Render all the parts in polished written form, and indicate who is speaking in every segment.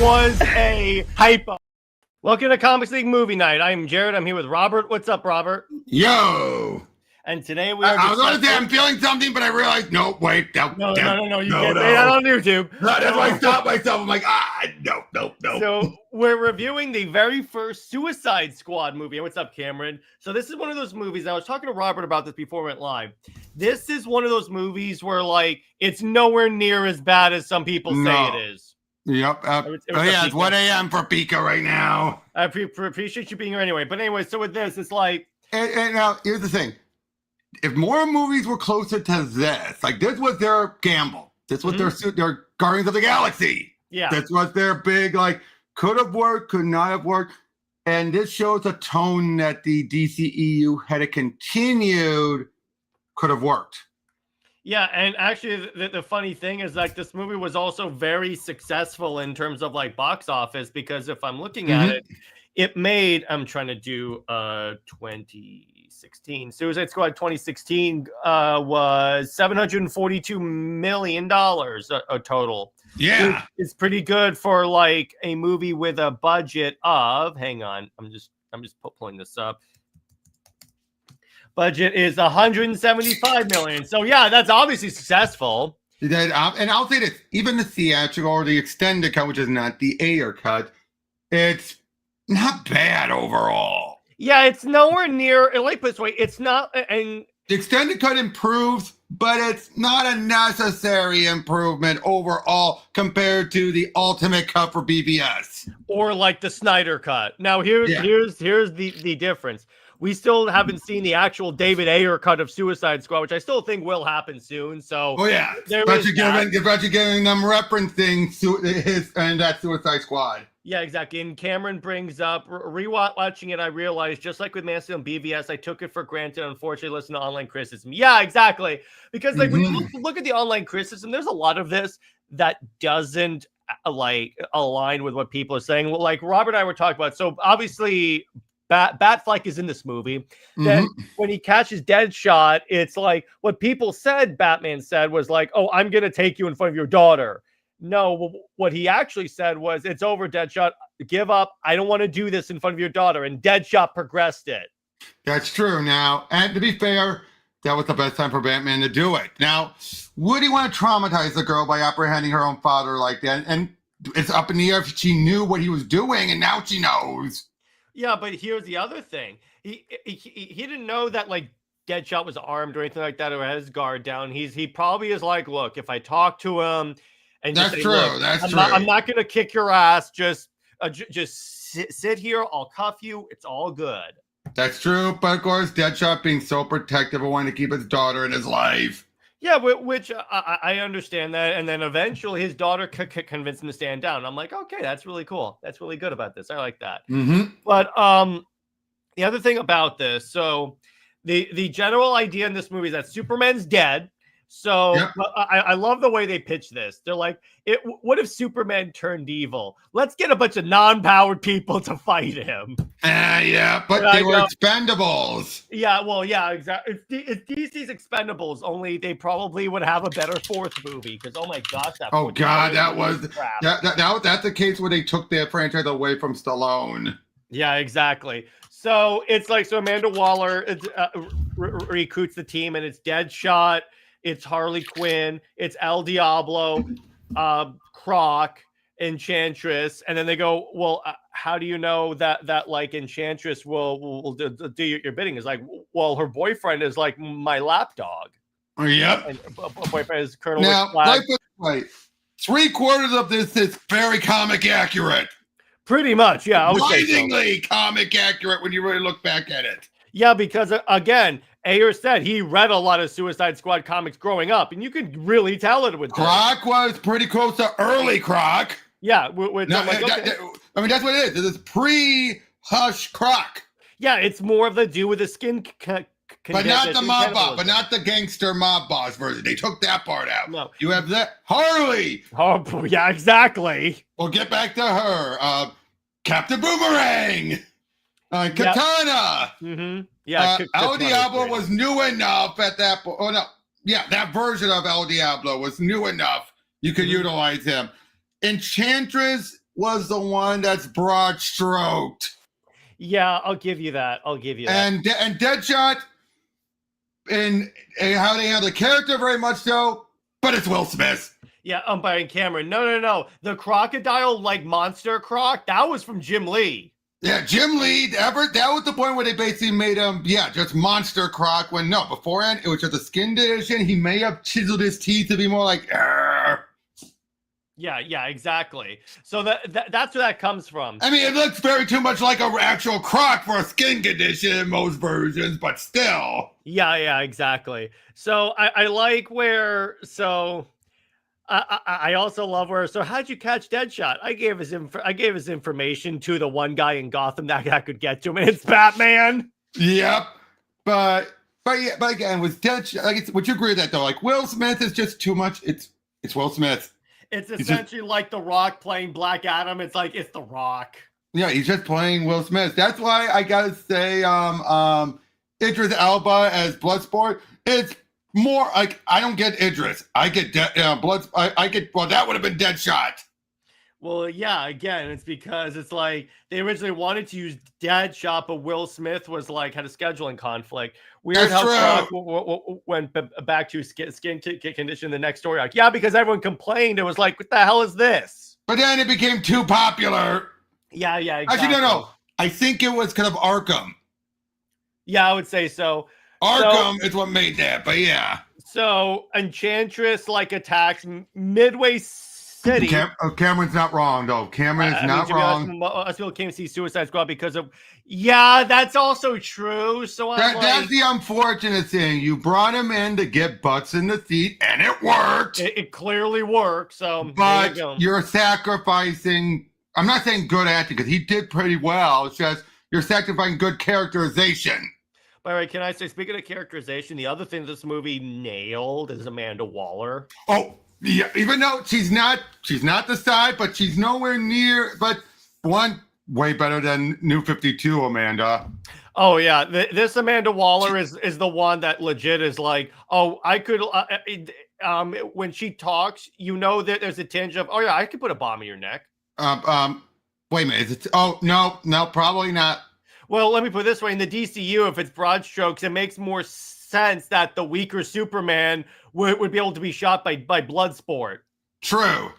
Speaker 1: was a hypo. Welcome to Comics League Movie Night. I'm Jared. I'm here with Robert. What's up, Robert?
Speaker 2: Yo.
Speaker 1: And today we are.
Speaker 2: I was going to say I'm feeling something, but I realized no. You can't say
Speaker 1: that on YouTube.
Speaker 2: No, that's why I stopped myself. I'm like, no.
Speaker 1: So we're reviewing the very first Suicide Squad movie. And what's up, Cameron? So this is one of those movies. I was talking to Robert about this before we went live. This is one of those movies where, like, it's nowhere near as bad as some people say it is.
Speaker 2: Yep. It's 1 a.m. for Pika right now.
Speaker 1: I appreciate you being here anyway. But anyway, so with this, it's like.
Speaker 2: And now, here's the thing. If more movies were closer to this, like this was their gamble. This was their Guardians of the Galaxy.
Speaker 1: Yeah.
Speaker 2: This was their big, like, could have worked, could not have worked. And this shows a tone that the DCEU had it continued could have worked.
Speaker 1: Yeah, and actually the funny thing is, like, this movie was also very successful in terms of, like, box office, because if I'm looking at it, it made, I'm trying to do 2016. Suicide Squad 2016 was $742 million a total.
Speaker 2: Yeah.
Speaker 1: It's pretty good for, like, a movie with a budget of, hang on, I'm just pulling this up. Budget is $175 million. So yeah, that's obviously successful.
Speaker 2: And I'll say this, even the theatrical or the extended cut, which is not the Ayer cut, it's not bad overall.
Speaker 1: Yeah, it's nowhere near, like, put this way, it's not, and
Speaker 2: the extended cut improves, but it's not a necessary improvement overall compared to the ultimate cut for BVS.
Speaker 1: Or like the Snyder cut. Now here's the difference. We still haven't seen the actual David Ayer cut of Suicide Squad, which I still think will happen soon. So,
Speaker 2: especially giving them referencing his and that Suicide Squad.
Speaker 1: Yeah, exactly. And Cameron brings up, rewatching it, I realized, just like with Man of Steel and BVS, I took it for granted, unfortunately, listen to online criticism. Yeah, exactly. Because, like, when you look at the online criticism, there's a lot of this that doesn't, like, align with what people are saying. Well, like Robert and I were talking about, so obviously Batfleck is in this movie. Then when he catches Deadshot, it's like what people said, Batman said was like, oh, I'm going to take you in front of your daughter. No, what he actually said was, it's over, Deadshot. Give up. I don't want to do this in front of your daughter. And Deadshot progressed it.
Speaker 2: That's true. Now, and to be fair, that was the best time for Batman to do it. Now, would he want to traumatize the girl by apprehending her own father like that? And it's up in the air if she knew what he was doing, and now she knows.
Speaker 1: Yeah, but here's the other thing. He didn't know that, like, Deadshot was armed or anything like that, or had his guard down. He probably is like, look, if I talk to him, and
Speaker 2: that's
Speaker 1: say,
Speaker 2: true.
Speaker 1: I'm not going to kick your ass. Just sit here. I'll cuff you. It's all good.
Speaker 2: That's true. But of course, Deadshot being so protective and wanting to keep his daughter in his life.
Speaker 1: Yeah, which I understand that. And then eventually his daughter convinced him to stand down. I'm like, okay, that's really cool. That's really good about this. I like that. But the other thing about this, so the general idea in this movie is that Superman's dead. So I love the way they pitch this. They're like, what if Superman turned evil? Let's get a bunch of non-powered people to fight him.
Speaker 2: Yeah, but they were expendables.
Speaker 1: Yeah, well, yeah, exactly. It's DC's Expendables, only they probably would have a better fourth movie, because, oh my gosh, that's
Speaker 2: the case where they took their franchise away from Stallone.
Speaker 1: Yeah, exactly. So it's like, so Amanda Waller recruits the team, and it's Deadshot, it's Harley Quinn, it's El Diablo, Croc, Enchantress, and then they go, well, how do you know that like Enchantress will do your bidding? Is like, well, her boyfriend is like my lapdog.
Speaker 2: Yep.
Speaker 1: And boyfriend is Colonel.
Speaker 2: Now, like, 3/4 of this is very comic accurate.
Speaker 1: Pretty much, yeah.
Speaker 2: Blindingly comic accurate when you really look back at it.
Speaker 1: Yeah, because again, Ayer said he read a lot of Suicide Squad comics growing up, and you could really tell it with
Speaker 2: Croc was pretty close to early Croc.
Speaker 1: Yeah,
Speaker 2: I mean, that's what it is. It's pre-Hush Croc.
Speaker 1: Yeah, it's more of the do with the skin,
Speaker 2: but not the mob boss, but not the gangster mob boss version. They took that part out.
Speaker 1: No,
Speaker 2: you have that Harley.
Speaker 1: Oh, yeah, exactly.
Speaker 2: We'll get back to her. Captain Boomerang. Katana.
Speaker 1: Yeah,
Speaker 2: El Diablo was new enough at that point. Oh no, yeah, that version of El Diablo was new enough. You could utilize him. Enchantress was the one that's broad stroked.
Speaker 1: Yeah, I'll give you that. I'll give you that.
Speaker 2: And Deadshot, and how they have the character very much so, but it's Will Smith.
Speaker 1: Yeah, umpire and Cameron. No. The crocodile like monster croc, that was from Jim Lee.
Speaker 2: Yeah, Jim Lee, that was the point where they basically made him, just monster Croc. When no, beforehand, it was just a skin edition. He may have chiseled his teeth to be more like, Arr.
Speaker 1: Yeah, exactly. So that's where that comes from.
Speaker 2: I mean, it looks very too much like an actual Croc for a skin condition in most versions, but still.
Speaker 1: Yeah, exactly. So I like where, so I also love where, so how'd you catch Deadshot? I gave his information to the one guy in Gotham that could get to him, and it's Batman.
Speaker 2: Yep. But again, with Deadshot, would you agree with that though? Like, Will Smith is just too much. It's Will Smith.
Speaker 1: It's essentially like The Rock playing Black Adam. It's like, it's The Rock.
Speaker 2: Yeah, he's just playing Will Smith. That's why I gotta say, Idris Elba as Bloodsport. It's more like, I don't get Idris. I get well, that would have been Deadshot.
Speaker 1: Well, yeah, again, it's because it's like they originally wanted to use Deadshot, but Will Smith was like, had a scheduling conflict. Weird how Croc went back to skin condition the next story arc. Yeah, because everyone complained. It was like, what the hell is this?
Speaker 2: But then it became too popular.
Speaker 1: Yeah, exactly.
Speaker 2: Actually, no. I think it was kind of Arkham.
Speaker 1: Yeah, I would say so.
Speaker 2: Arkham is what made that, but yeah.
Speaker 1: So Enchantress like attacks Midway City.
Speaker 2: Cameron's not wrong though. Cameron is not wrong.
Speaker 1: Us people came to see Suicide Squad because of. Yeah, that's also true. So
Speaker 2: that's the unfortunate thing. You brought him in to get butts in the seat, and it worked.
Speaker 1: It clearly worked. So,
Speaker 2: but you're sacrificing. I'm not saying good acting because he did pretty well. It's just you're sacrificing good characterization.
Speaker 1: By the way, can I say, speaking of characterization, the other thing this movie nailed is Amanda Waller.
Speaker 2: Oh, yeah, even though she's not the side, but she's nowhere near, but one way better than New 52 Amanda.
Speaker 1: Oh, yeah. This Amanda Waller is the one that legit is like, oh, I could, when she talks, you know that there's a tinge of, oh, yeah, I could put a bomb in your neck.
Speaker 2: Wait a minute. Is it, oh, no, probably not.
Speaker 1: Well, let me put it this way. In the DCU, if it's broad strokes, it makes more sense that the weaker Superman would be able to be shot by Bloodsport.
Speaker 2: True.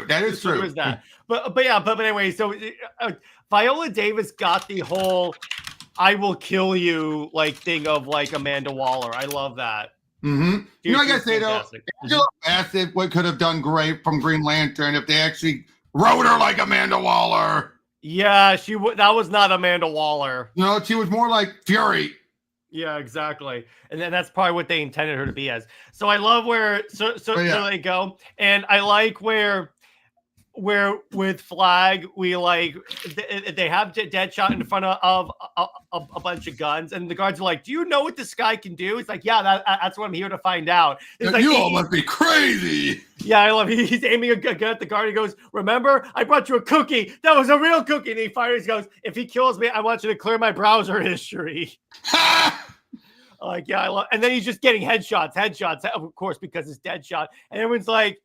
Speaker 2: That is true.
Speaker 1: Is that. But anyway, so Viola Davis got the whole I will kill you like thing of like Amanda Waller. I love that.
Speaker 2: Mm-hmm. You know, I gotta say though, Angela Bassett could have done great from Green Lantern if they actually wrote her like Amanda Waller.
Speaker 1: Yeah, that was not Amanda Waller.
Speaker 2: No, she was more like Fury.
Speaker 1: Yeah, exactly. And then that's probably what they intended her to be as. So I love where so they go. And I like where with Flag, we like they have Deadshot in front of a bunch of guns, and the guards are like, "Do you know what this guy can do?" It's like, "Yeah, that's what I'm here to find out." It's like,
Speaker 2: you all must be crazy.
Speaker 1: Yeah, I love. He's aiming a gun at the guard. He goes, "Remember, I brought you a cookie. That was a real cookie." And he fires. He goes, "If he kills me, I want you to clear my browser history." Like, yeah, I love. And then he's just getting headshots, of course, because it's Deadshot, and everyone's like,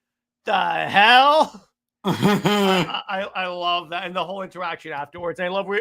Speaker 1: "The hell." I love that, and the whole interaction afterwards. And I love where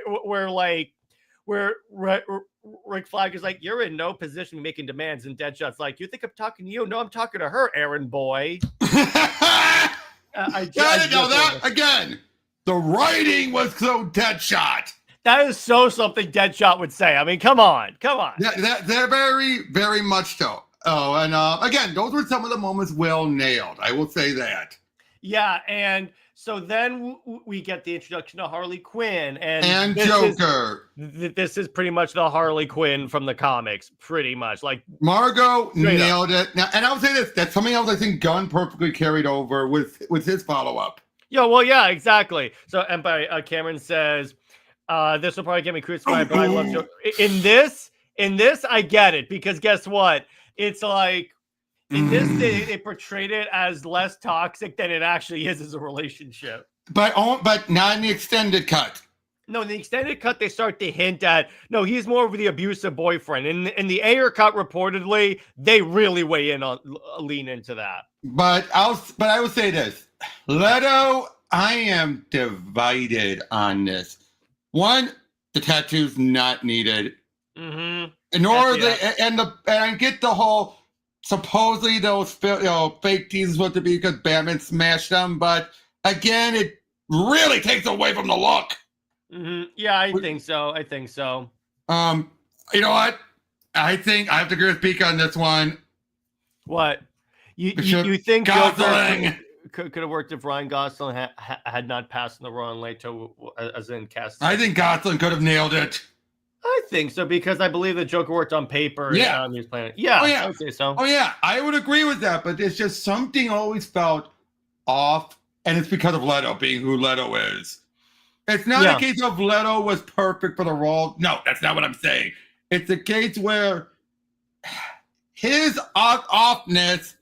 Speaker 1: Rick Flag is like, "You're in no position to be making demands," and Deadshot's like, "You think I'm talking to you? No, I'm talking to her, errand boy." I
Speaker 2: didn't know that. Again, the writing was so Deadshot.
Speaker 1: That is so something Deadshot would say. I mean, come on.
Speaker 2: Yeah, they're very, very much so. Oh, and again, those were some of the moments well nailed. I will say that.
Speaker 1: Yeah, and so then we get the introduction to Harley Quinn
Speaker 2: and Joker.
Speaker 1: This is pretty much the Harley Quinn from the comics, pretty much. Like
Speaker 2: Margot nailed it. Now, and I'll say this: that's something else I think Gunn perfectly carried over with his follow-up.
Speaker 1: Yeah, well, yeah, exactly. So, and by Cameron says, "This will probably get me crucified, but I love Joker." In this, I get it, because guess what? It's like. In this, they portrayed it as less toxic than it actually is as a relationship.
Speaker 2: But not in the extended cut.
Speaker 1: No, in the extended cut, they start to hint at, no, he's more of the abusive boyfriend. In the Ayer cut, reportedly, they really lean into that.
Speaker 2: But I will say this. Leto, I am divided on this. One, the tattoo's not needed. Nor the and I get the whole supposedly those fake teasers what to be because Batman smashed them, but again, it really takes away from the look.
Speaker 1: Yeah, I think so.
Speaker 2: You know what? I think I have to agree with Pika on this one.
Speaker 1: What? You think
Speaker 2: Gosling
Speaker 1: could have worked if Ryan Gosling had not passed in the Ron Leto as in cast?
Speaker 2: I think Gosling could have nailed it.
Speaker 1: I think so because I believe the Joker worked on paper.
Speaker 2: Yeah,
Speaker 1: he was playing it. Yeah, I would say so.
Speaker 2: Oh yeah, I would agree with that. But it's just something always felt off, and it's because of Leto being who Leto is. It's not a case of Leto was perfect for the role. No, that's not what I'm saying. It's a case where his offness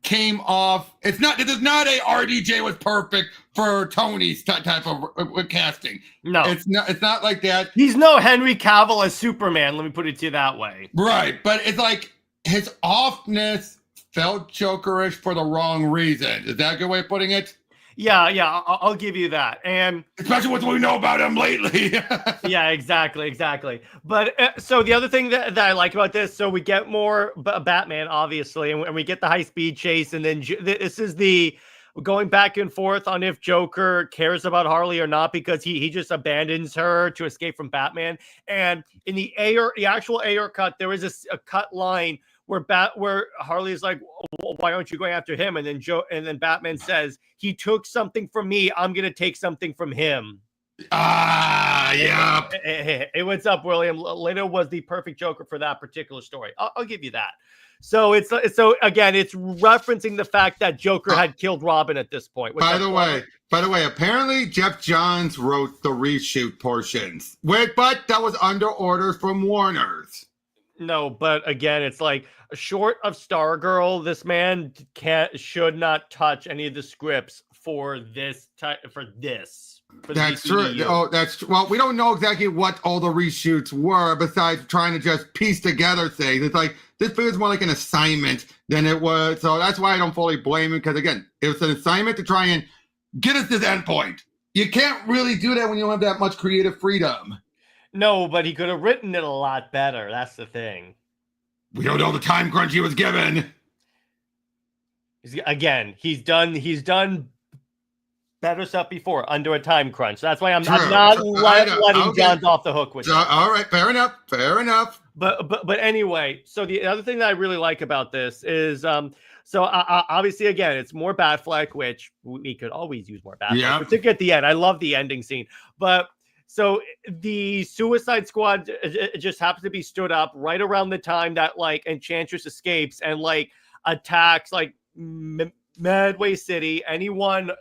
Speaker 2: came off. It's not. It is not a RDJ was perfect for Tony's type of casting.
Speaker 1: No,
Speaker 2: it's not. It's not like that.
Speaker 1: He's no Henry Cavill as Superman. Let me put it to you that way.
Speaker 2: Right, but it's like his offness felt Jokerish for the wrong reason. Is that a good way of putting it?
Speaker 1: Yeah, I'll give you that, and
Speaker 2: especially with what we know about him lately.
Speaker 1: Yeah, exactly. But so the other thing that I like about this, so we get more Batman, obviously, and we get the high-speed chase, and then this is the going back and forth on if Joker cares about Harley or not because he just abandons her to escape from Batman. And in the actual Ayer cut, there is a cut line where Harley is like, why aren't you going after him? And then Batman says, he took something from me. I'm going to take something from him.
Speaker 2: Yeah.
Speaker 1: Hey, what's up, William? Leto was the perfect Joker for that particular story. I'll give you that. So again, it's referencing the fact that Joker had killed Robin at this point.
Speaker 2: By the way, apparently Jeff Johns wrote the reshoot portions. But that was under orders from Warner's.
Speaker 1: No, but again, it's like short of Stargirl, this man should not touch any of the scripts for this. That's
Speaker 2: true. Oh, that's true. Well, we don't know exactly what all the reshoots were besides trying to just piece together things. It's like this feels more like an assignment than it was. So that's why I don't fully blame him because again, it was an assignment to try and get us to that point. You can't really do that when you don't have that much creative freedom.
Speaker 1: No, but he could have written it a lot better. That's the thing.
Speaker 2: We don't know the time crunch he was given.
Speaker 1: Again, he's done better stuff before under a time crunch. That's why I'm not letting Johns off the hook with that.
Speaker 2: All right, fair enough.
Speaker 1: But anyway, so the other thing that I really like about this is obviously again it's more Batfleck, which we could always use more Batfleck. Yeah. Particularly at the end, I love the ending scene, but. So the Suicide Squad it just happens to be stood up right around the time that like Enchantress escapes and like attacks like Medway City. Anyone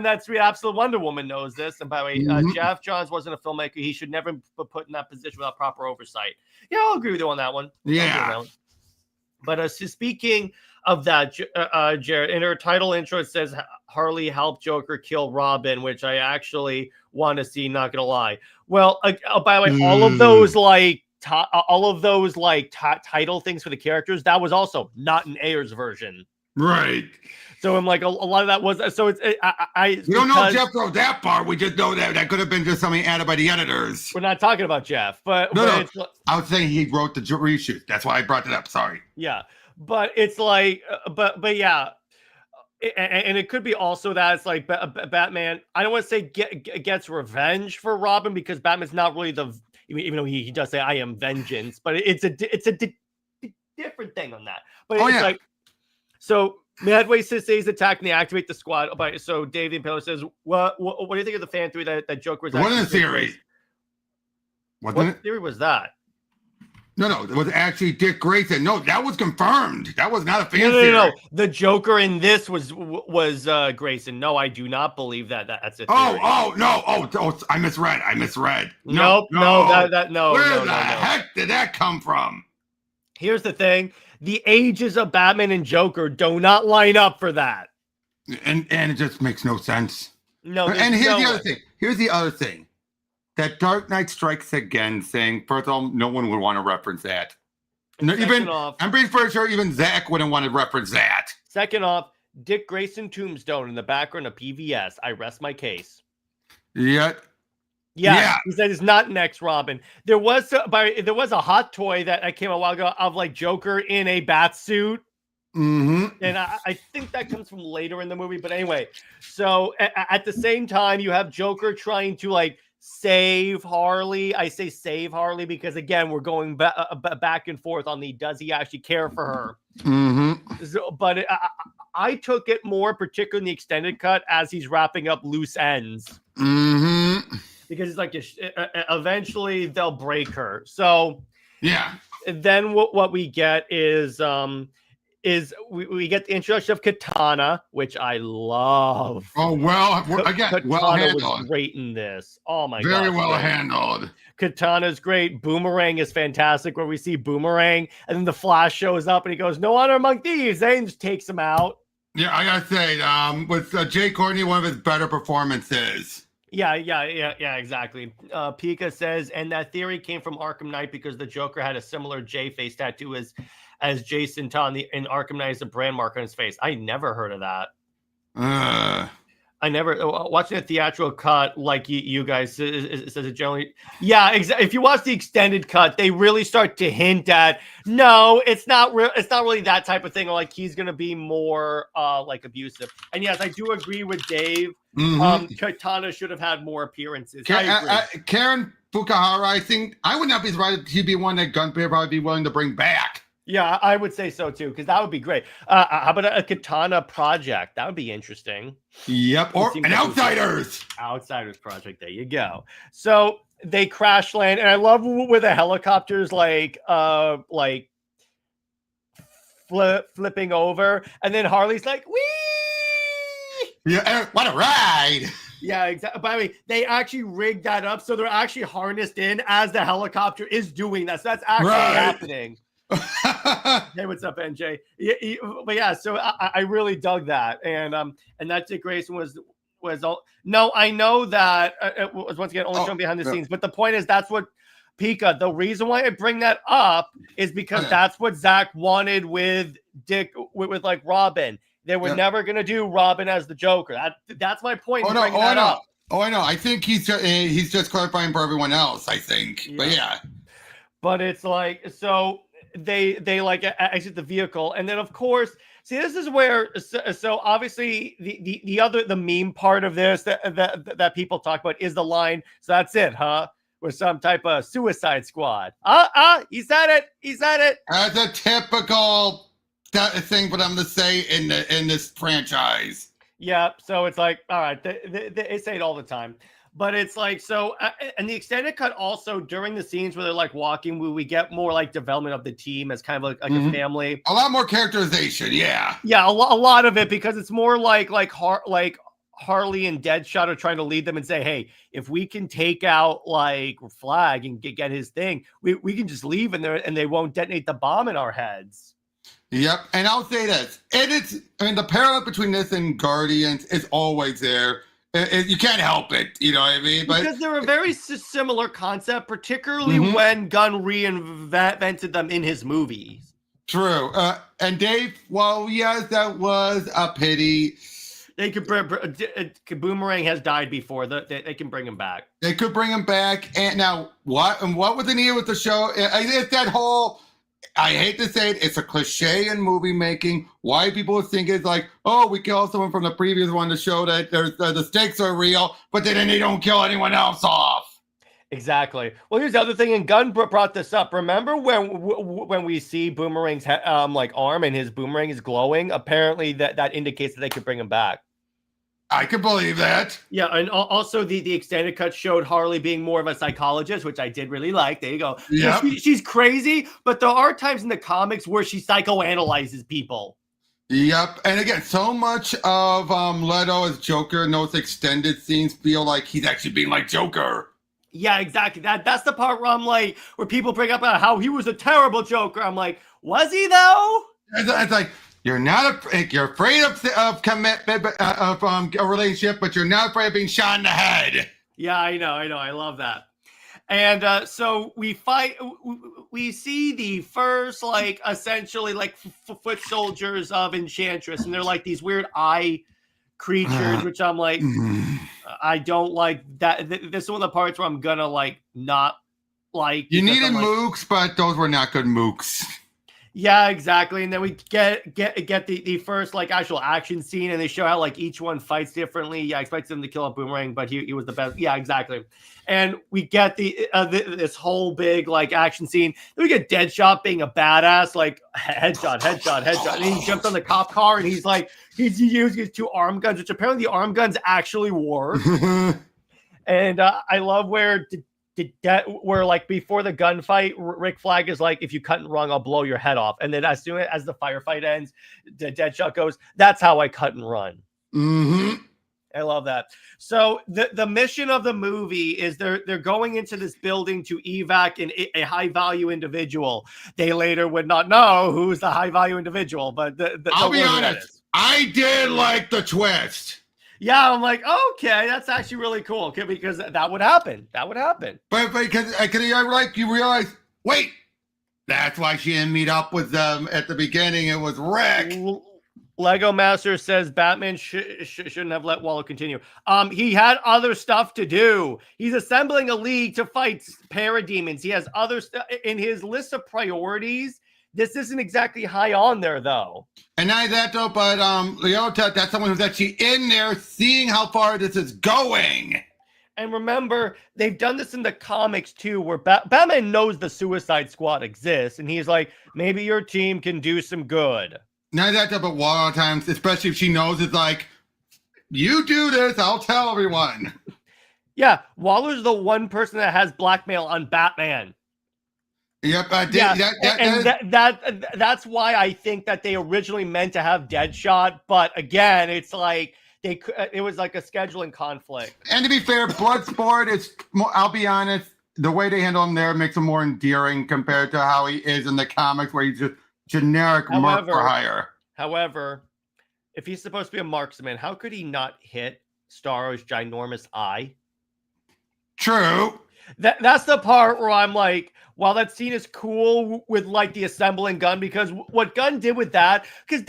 Speaker 1: that's the absolute Wonder Woman knows this. And by the way, Jeff Johns wasn't a filmmaker. He should never be put in that position without proper oversight. Yeah, I'll agree with you on that one.
Speaker 2: Yeah.
Speaker 1: But speaking of that, Jared, in her title intro, it says Harley helped Joker kill Robin, which I actually want to see. Not gonna lie. Well, by the way, all of those title things for the characters that was also not in Ayer's version,
Speaker 2: right? So
Speaker 1: I'm like a lot of that was so it's
Speaker 2: we don't know if Jeff wrote that part. We just know that could have been just something added by the editors.
Speaker 1: We're not talking about Jeff, but
Speaker 2: no. I was saying he wrote the reshoot. That's why I brought it up. Sorry.
Speaker 1: Yeah, but it's like, but yeah. And it could be also that it's like Batman. I don't want to say gets revenge for Robin because Batman's not really even though he does say I am vengeance, but it's a different thing on that. But like so Medway City's attack and they activate the squad. But so Dave the Impaler says, what do you think of the fan theory that Joker was?
Speaker 2: What in the theory?
Speaker 1: What theory was that?
Speaker 2: No, it was actually Dick Grayson. No, that was confirmed. That was not a fan theory.
Speaker 1: No. The Joker in this was Grayson. No, I do not believe that. That's a theory.
Speaker 2: Oh, I misread.
Speaker 1: No.
Speaker 2: Where the heck did that come from?
Speaker 1: Here's the thing: the ages of Batman and Joker do not line up for that,
Speaker 2: and it just makes no sense.
Speaker 1: No,
Speaker 2: and here's the other thing. Here's the other thing. That Dark Knight Strikes Again thing, first of all, no one would want to reference that. I'm pretty sure even Zach wouldn't want to reference that.
Speaker 1: Second off, Dick Grayson tombstone in the background of PVS. I rest my case.
Speaker 2: Yeah.
Speaker 1: Yeah, he said it's not next Robin. There was a hot toy that came a while ago of like Joker in a bat suit. And I think that comes from later in the movie. But anyway, so at the same time, you have Joker trying to like save Harley. I say save Harley because, again, we're going back and forth on does he actually care for her? So, but I took it more, particularly in the extended cut, as he's wrapping up loose ends. Because it's like eventually they'll break her. So
Speaker 2: yeah.
Speaker 1: Then what we get is we get the introduction of Katana, which I love.
Speaker 2: Oh, well, again,
Speaker 1: Katana
Speaker 2: well handled.
Speaker 1: was great in this. Oh my god,
Speaker 2: very well handled.
Speaker 1: Katana's great. Boomerang is fantastic. Where we see Boomerang, and then the Flash shows up, and he goes, "No honor among thieves." And just takes him out.
Speaker 2: Yeah, I gotta say, with Jay Courtney, one of his better performances.
Speaker 1: Yeah, exactly. Pika says, and that theory came from Arkham Knight because the Joker had a similar J face tattoo as Jason Todd in Arkham Knight, is a brand mark on his face. I never heard of that. I never watching a theatrical cut like you guys says it generally. Yeah, exactly. If you watch the extended cut, they really start to hint at no, it's not real. It's not really that type of thing. Like he's gonna be more like abusive. And yes, I do agree with Dave. Katana should have had more appearances. I agree.
Speaker 2: Karen Fukuhara, I think I would not be surprised if he'd be one that Gunpei probably be willing to bring back.
Speaker 1: Yeah, I would say so too, because that would be great. How about a Katana project? That would be interesting.
Speaker 2: Yep, or an Outsiders
Speaker 1: project. There you go. So they crash land, and I love where the helicopters flipping over, and then Harley's like, "Wee!"
Speaker 2: Yeah, what a ride!
Speaker 1: Yeah, exactly. By the way, they actually rigged that up so they're actually harnessed in as the helicopter is doing that. So that's actually happening. Hey, what's up, NJ? But yeah, so I really dug that, and that Dick Grayson was all. No, I know that it was once again only shown behind the scenes, but the point is that's what Pika. The reason why I bring that up is because that's what Zach wanted with Dick with like Robin. They were never gonna do Robin as the Joker. That's my point. Up.
Speaker 2: Oh, I know. I think he's just clarifying for everyone else. I think,
Speaker 1: but it's like so. They like exit the vehicle, and then of course, see, this is where so obviously the meme part of this that people talk about is the line. So that's it, huh? With some type of Suicide Squad. He said it.
Speaker 2: As a typical thing for them to say in this franchise.
Speaker 1: Yeah. So it's like, all right, they say it all the time. But it's like, so, and the extended cut also during the scenes where they're like walking, we get more like development of the team as kind of like a family.
Speaker 2: A lot more characterization, yeah.
Speaker 1: Yeah, a lot of it, because it's more like Harley and Deadshot are trying to lead them and say, hey, if we can take out like Flag and get his thing, we can just leave and they won't detonate the bomb in our heads.
Speaker 2: Yep, and I'll say this. The parallel between this and Guardians is always there. You can't help it, you know what I mean? But
Speaker 1: because they're a very similar concept, particularly when Gunn reinvented them in his movies.
Speaker 2: True. And Dave, well, yes, that was a pity.
Speaker 1: They could Boomerang has died before. They can bring him back.
Speaker 2: They could bring him back. And now, what was the need with the show? It's that whole... I hate to say it, it's a cliche in movie making. Why people think it's like, oh, we kill someone from the previous one to show that the stakes are real, but then they don't kill anyone else off.
Speaker 1: Exactly. Well, here's the other thing, and Gunn brought this up. Remember when we see Boomerang's like arm and his boomerang is glowing? Apparently that indicates that they could bring him back.
Speaker 2: I can believe that.
Speaker 1: Yeah, and also the extended cut showed Harley being more of a psychologist, which I did really like. There you go.
Speaker 2: Yeah,
Speaker 1: she's crazy, but there are times in the comics where she psychoanalyzes people.
Speaker 2: Yep, and again, so much of Leto as Joker in those extended scenes feel like he's actually being like Joker.
Speaker 1: Yeah, exactly. That's the part where I'm like, where people bring up how he was a terrible Joker. I'm like, was he though?
Speaker 2: It's like, you're you're afraid of commitment, of a relationship, but you're not afraid of being shot in the head.
Speaker 1: Yeah, I know. I love that. And so we fight. We see the first, like, essentially, like, foot soldiers of Enchantress, and they're like these weird eye creatures, which I'm like, I don't like that. This is one of the parts where I'm gonna like not like.
Speaker 2: You needed
Speaker 1: like,
Speaker 2: mooks, but those were not good mooks.
Speaker 1: Yeah, exactly. And then we get the first like actual action scene, and they show how like each one fights differently. Yeah, I expected him to kill a Boomerang, but he was the best. Yeah, exactly. And we get this whole big like action scene. Then we get Deadshot being a badass, like headshot, and he jumps on the cop car, and he's using his 2 arm guns, which apparently the arm guns actually work. And I love where like before the gunfight, Rick Flag is like, if you cut and run, I'll blow your head off. And then as soon as the firefight ends, the Deadshot goes, that's how I cut and run. I love that. So the mission of the movie is they're going into this building to evac a high value individual. They later would not know who's the high value individual, but
Speaker 2: I'll be honest, I did like the twist.
Speaker 1: Yeah, I'm like, okay, that's actually really cool. Okay, because that would happen. But
Speaker 2: because you realize, wait, that's why she didn't meet up with them at the beginning. It was Rick.
Speaker 1: Lego Master says Batman shouldn't have let Waller continue. He had other stuff to do. He's assembling a league to fight parademons. He has other stuff in his list of priorities. This isn't exactly high on there, though. And
Speaker 2: not that, though, but Leota, that's someone who's actually in there seeing how far this is going.
Speaker 1: And remember, they've done this in the comics, too, where Batman knows the Suicide Squad exists, and he's like, maybe your team can do some good.
Speaker 2: Not that, though, but a lot of times, especially if she knows, it's like, you do this, I'll tell everyone.
Speaker 1: Yeah, Waller's the one person that has blackmail on Batman.
Speaker 2: Yep,
Speaker 1: that's why I think that they originally meant to have Deadshot, but again, it's like it was like a scheduling conflict.
Speaker 2: And to be fair, Bloodsport is, I'll be honest, the way they handle him there makes him more endearing compared to how he is in the comics, where he's just generic merc for hire.
Speaker 1: However, if he's supposed to be a marksman, how could he not hit Starro's ginormous eye?
Speaker 2: True.
Speaker 1: That's the part where I'm like, while that scene is cool with like the assembling gun, because what Gunn did with that, because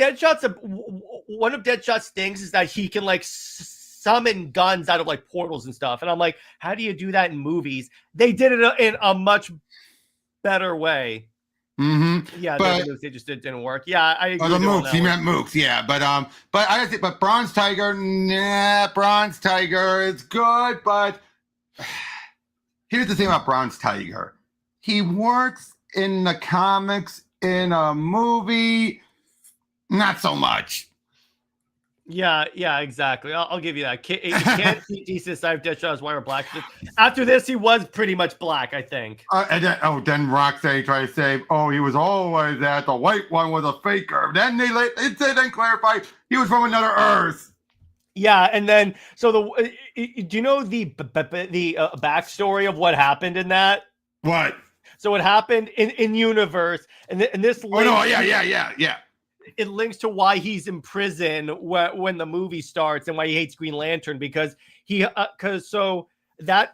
Speaker 1: one of Deadshot's things is that he can like summon guns out of like portals and stuff. And I'm like, how do you do that in movies? They did it in a much better way. Yeah, but it just didn't work. Yeah, I agree.
Speaker 2: The mooks, he meant mooks. Yeah, but Bronze Tiger, Bronze Tiger is good, but here's the thing about Bronze Tiger. He works in the comics, in a movie, not so much.
Speaker 1: Yeah, exactly. I'll give you that. You can't see decent side of Deadshot as white or black. After this, he was pretty much black, I think.
Speaker 2: And then Rocksteady tried to say, he was always that. The white one was a faker. Then they clarified he was from another Earth.
Speaker 1: Yeah, and then so do you know the backstory of what happened in that?
Speaker 2: What?
Speaker 1: So it happened in universe, and this.
Speaker 2: Yeah.
Speaker 1: It links to why he's in prison when the movie starts, and why he hates Green Lantern, because that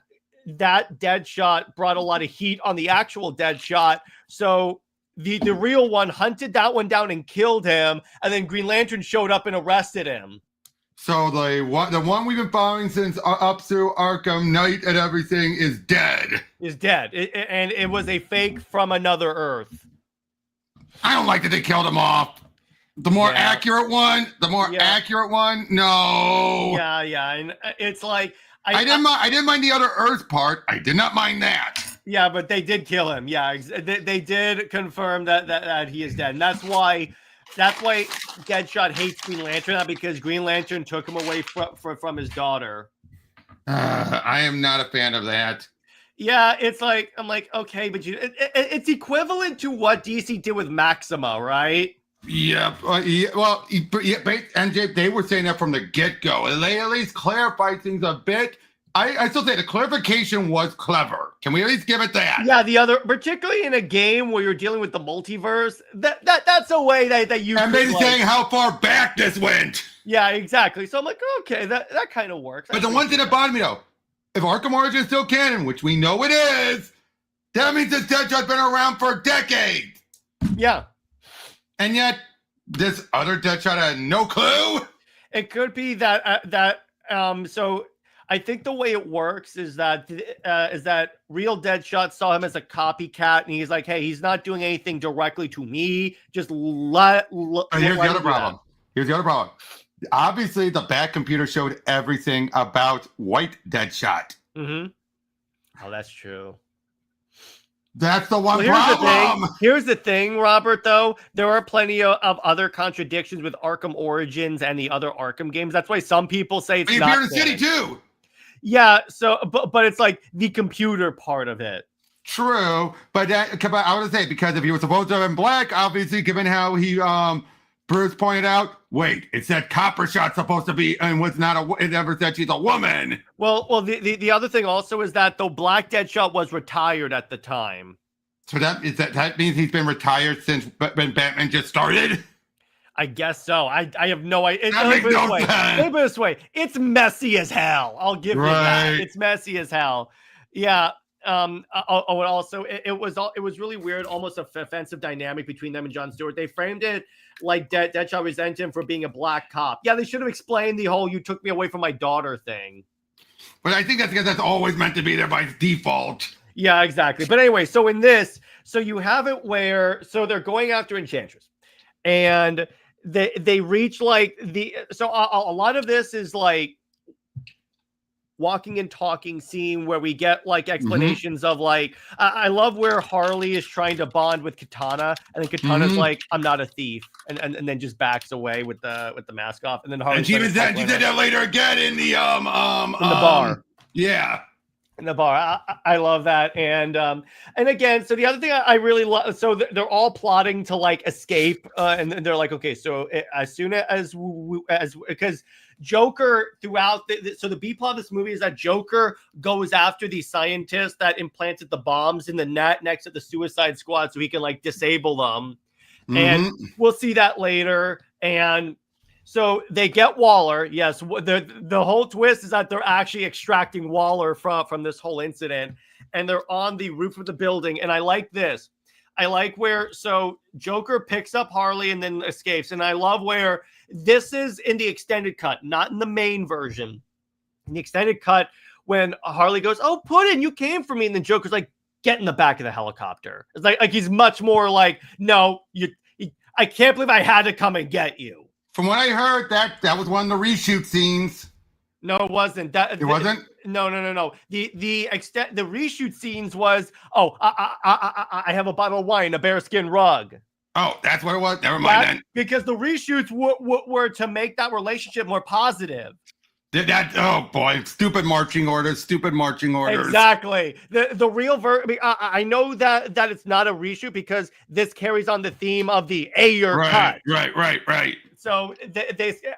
Speaker 1: Deadshot brought a lot of heat on the actual Deadshot. So the real one hunted that one down and killed him, and then Green Lantern showed up and arrested him.
Speaker 2: So the one we've been following since up through Arkham Knight and everything is dead.
Speaker 1: And it was a fake from another Earth.
Speaker 2: I don't like that they killed him off. The more accurate one, no.
Speaker 1: Yeah, and it's like
Speaker 2: I didn't mind the other Earth part. I did not mind that.
Speaker 1: Yeah, but they did kill him. Yeah, they did confirm that he is dead, and that's why Deadshot hates Green Lantern, not because Green Lantern took him away from his daughter.
Speaker 2: I am not a fan of that.
Speaker 1: Yeah, it's like, I'm like, okay, but it's equivalent to what DC did with Maxima, right?
Speaker 2: Yeah, NJ, they were saying that from the get-go. And they at least clarified things a bit. I still say the clarification was clever. Can we at least give it that?
Speaker 1: Yeah, particularly in a game where you're dealing with the multiverse, that's a way that you.
Speaker 2: And maybe saying how far back this went.
Speaker 1: Yeah, exactly. So I'm like, okay, that kind of works.
Speaker 2: But the one thing that bothered me though, if Arkham Origins is still canon, which we know it is, that means this Deadshot's been around for decades.
Speaker 1: Yeah.
Speaker 2: And yet, this other Deadshot had no clue.
Speaker 1: It could be that so I think the way it works is that real Deadshot saw him as a copycat, and he's like, hey, he's not doing anything directly to me. Just
Speaker 2: here's the other problem. Here's the other problem. Obviously, the bad computer showed everything about White Deadshot.
Speaker 1: Mm-hmm. Oh, that's true.
Speaker 2: That's the one problem.
Speaker 1: Here's the thing, Robert, though. There are plenty of other contradictions with Arkham Origins and the other Arkham games. That's why some people say it's not.
Speaker 2: Fear the City, too.
Speaker 1: Yeah, so, but it's like the computer part of it.
Speaker 2: True, but I would say, because if he was supposed to have been black, obviously, given how he, Bruce pointed out, wait, it said Copper Shot's supposed to be, and was not it never said she's a woman.
Speaker 1: Well, the other thing also is that though Black Deadshot was retired at the time.
Speaker 2: So that means he's been retired since when Batman just started?
Speaker 1: I guess so. I have no idea.
Speaker 2: That makes no sense.
Speaker 1: Let me put it this way. It's messy as hell. I'll give you that. It's messy as hell. Yeah. And also it was really weird, almost a offensive dynamic between them and Jon Stewart. They framed it like Deadshot resented him for being a black cop. Yeah, they should have explained the whole "you took me away from my daughter" thing.
Speaker 2: But I think that's because that's always meant to be there by default. Yeah,
Speaker 1: exactly. But anyway, so in this, so you have it where they're going after Enchantress, and they reach like a lot of this is like walking and talking scene where we get like explanations of like I love where Harley is trying to bond with Katana, and then Katana's like, I'm not a thief, and then just backs away with the mask off, and then Harley.
Speaker 2: And she did that later again in the
Speaker 1: bar.
Speaker 2: Yeah.
Speaker 1: In the bar. I love that. And again, so the other thing I really love, so they're all plotting to like escape, and they're like, okay, so as soon as because Joker throughout so the B plot of this movie is that Joker goes after these scientists that implanted the bombs in the net next to the Suicide Squad so he can like disable them. And we'll see that later. And so they get Waller. Yes, the whole twist is that they're actually extracting Waller from this whole incident, and they're on the roof of the building. And I like this. I like where Joker picks up Harley and then escapes. And I love where this is in the extended cut, not in the main version. In the extended cut, when Harley goes, "Oh, Puddin', you came for me," and then Joker's like, "Get in the back of the helicopter." It's like he's much more like, "No, I can't believe I had to come and get you."
Speaker 2: From what I heard, that was one of the reshoot scenes.
Speaker 1: No, it wasn't.
Speaker 2: It wasn't?
Speaker 1: No. The reshoot scenes was, I have a bottle of wine, a bearskin rug.
Speaker 2: Oh, that's what it was? Never mind then.
Speaker 1: Because the reshoots were to make that relationship more positive.
Speaker 2: Oh boy, stupid marching orders.
Speaker 1: Exactly. The real I know that it's not a reshoot because this carries on the theme of the Ayer cut.
Speaker 2: Right.
Speaker 1: So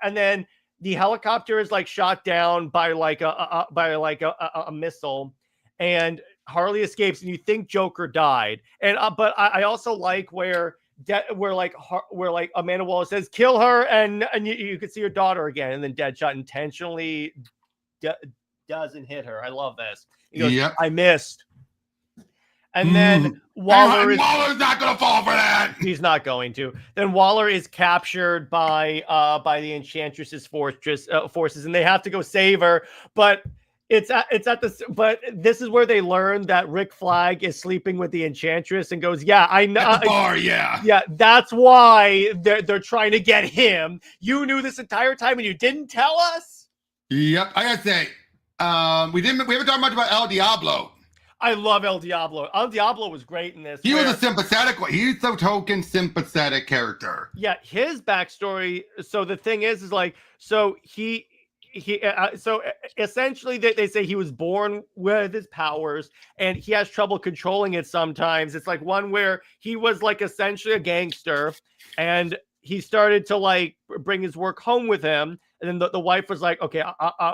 Speaker 1: and then the helicopter is like shot down by a missile, and Harley escapes, and you think Joker died. And but I also like where Amanda Waller says, "Kill her," and you can see her daughter again, and then Deadshot intentionally doesn't hit her. I love this. He goes, "Yep. I missed." And then Waller's
Speaker 2: not going to fall for that.
Speaker 1: He's not going to. Then Waller is captured by the Enchantress's forces, and they have to go save her. But but this is where they learn that Rick Flag is sleeping with the Enchantress, and goes, "Yeah, I know."
Speaker 2: At the bar, yeah.
Speaker 1: That's why they're trying to get him. You knew this entire time, and you didn't tell us.
Speaker 2: Yep, I gotta say, we haven't talked much about El Diablo.
Speaker 1: I love El Diablo. El Diablo was great in this.
Speaker 2: He was a sympathetic one. He's the token sympathetic character.
Speaker 1: Yeah, his backstory. So the thing is like, so so essentially they say he was born with his powers and he has trouble controlling it sometimes. It's like one where he was like essentially a gangster and he started to like bring his work home with him. And then the wife was like, "Okay,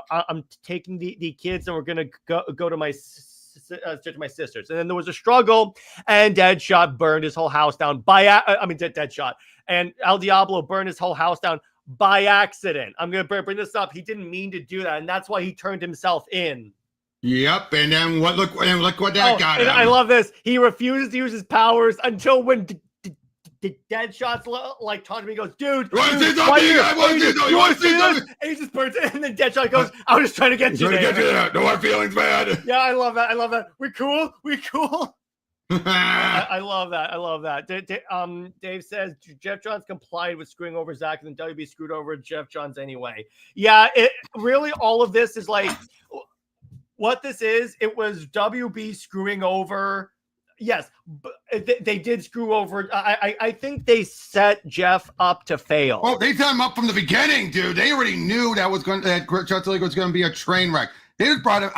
Speaker 1: I'm taking the kids and we're going to go to my sisters." And then there was a struggle and Deadshot burned his whole house down Deadshot and El Diablo burned his whole house down by accident. I'm going to bring this up. He didn't mean to do that. And that's why he turned himself in.
Speaker 2: Yep, and then look what that got him.
Speaker 1: I love this. He refuses to use his powers until when Deadshot's like talking to me, he goes, dude,
Speaker 2: you want to see something? I want to see something. You want to see something?
Speaker 1: And he just burns it, and then Deadshot goes, I was just trying to get you there.
Speaker 2: No hard feelings, man.
Speaker 1: Yeah, I love that. I love that. We cool? I love that. I love that. Dave says Jeff Johns complied with screwing over Zach, and then WB screwed over Jeff Johns anyway. Yeah, it really, all of this is like what this is. It was WB screwing over. Yes, but they did screw over. I think they set Jeff up to fail.
Speaker 2: Oh, they set him up from the beginning, dude. They already knew that Justice League was going to be a train wreck. They just brought him.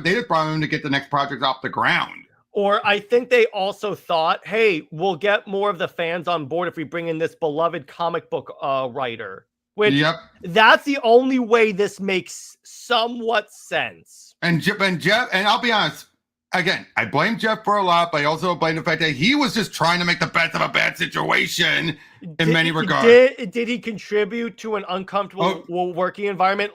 Speaker 2: They just brought him to get the next project off the ground.
Speaker 1: Or I think they also thought, hey, we'll get more of the fans on board if we bring in this beloved comic book writer. Which that's the only way this makes somewhat sense.
Speaker 2: And Jeff, and I'll be honest. Again, I blame Jeff for a lot, but I also blame the fact that he was just trying to make the best of a bad situation in many regards.
Speaker 1: Did he contribute to an uncomfortable working environment,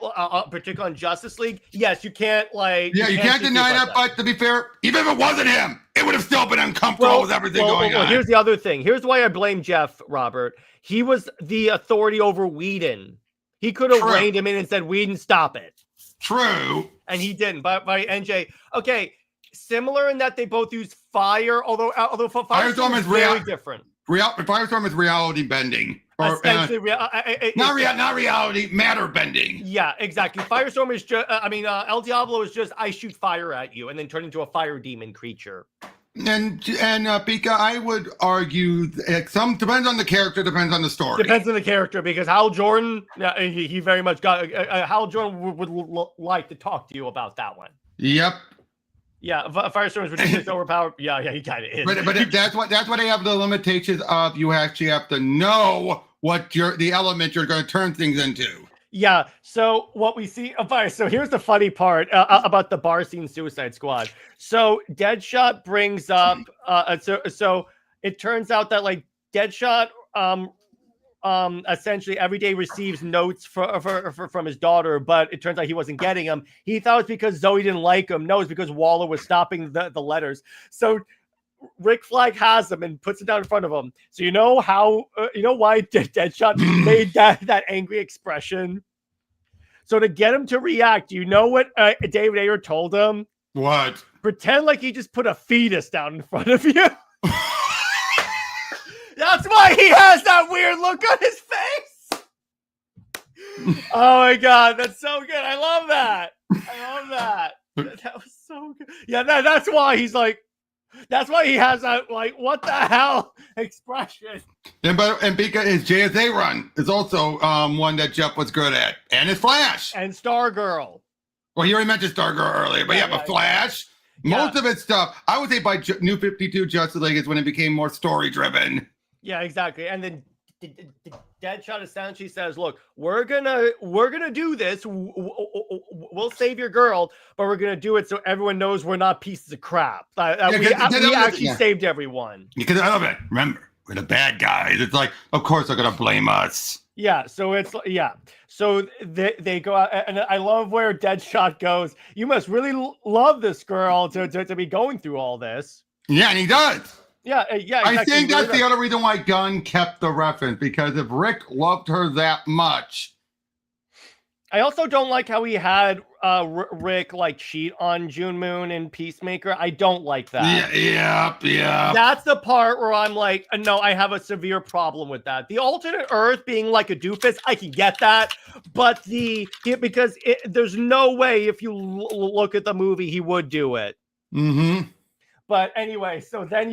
Speaker 1: particularly on Justice League? Yes, you can't you
Speaker 2: can't deny that. But to be fair, even if it wasn't him, it would have still been uncomfortable with everything going on.
Speaker 1: Here's the other thing. Here's why I blame Jeff, Robert. He was the authority over Whedon. He could have reined him in and said, Whedon, stop it.
Speaker 2: True.
Speaker 1: And he didn't. By NJ. Okay. Similar in that they both use fire, although Firestorm is very different.
Speaker 2: Firestorm is reality bending.
Speaker 1: Essentially,
Speaker 2: not reality, matter bending.
Speaker 1: Yeah, exactly. Firestorm is just, El Diablo is just, I shoot fire at you and then turn into a fire demon creature.
Speaker 2: And Pika, I would argue some depends on the character, depends on the story.
Speaker 1: Depends on the character, because Hal Jordan, he very much got, Hal Jordan would like to talk to you about that one.
Speaker 2: Yep.
Speaker 1: Yeah, Firestorm is ridiculous, overpowered. Yeah, he kind of is.
Speaker 2: But that's what they have the limitations of. You actually have to know what the element you're going to turn things into.
Speaker 1: Yeah. So what we see, so here's the funny part about the bar scene Suicide Squad. So Deadshot brings up, so it turns out that like Deadshot, essentially every day receives notes from his daughter, but it turns out he wasn't getting them. He thought it's because Zoe didn't like him. No, it's because Waller was stopping the letters. So Rick Flag has them and puts it down in front of him. So you know how why Deadshot made that angry expression? So to get him to react, you know what David Ayer told him?
Speaker 2: What?
Speaker 1: Pretend like he just put a fetus down in front of you. That's why he has that weird look on his face. Oh my God, that's so good. I love that. That was so good. Yeah, that's why he's like, that's why he has that like, what the hell expression.
Speaker 2: And Pika, his JSA run is also one that Jeff was good at, and his Flash
Speaker 1: and Stargirl.
Speaker 2: Well, he already mentioned Stargirl earlier, but but Flash. Most of its stuff, I would say by New 52 Justice League is when it became more story driven. Yeah,
Speaker 1: exactly. And then Deadshot essentially says, "Look, we're gonna do this. We'll save your girl, but we're gonna do it so everyone knows we're not pieces of crap. We actually saved everyone."
Speaker 2: Because I love it. Remember, we're the bad guys. It's like, of course they're gonna blame us.
Speaker 1: Yeah. So So they go out, and I love where Deadshot goes. You must really love this girl to be going through all this.
Speaker 2: Yeah, and he does.
Speaker 1: Yeah, exactly.
Speaker 2: I think that's the other reason why Gunn kept the reference, because if Rick loved her that much.
Speaker 1: I also don't like how he had Rick like cheat on June Moon and Peacemaker. I don't like that.
Speaker 2: Yeah.
Speaker 1: That's the part where I'm like, no, I have a severe problem with that. The alternate Earth being like a doofus, I can get that, but because there's no way if you look at the movie he would do it.
Speaker 2: Mm-hmm.
Speaker 1: But anyway, so then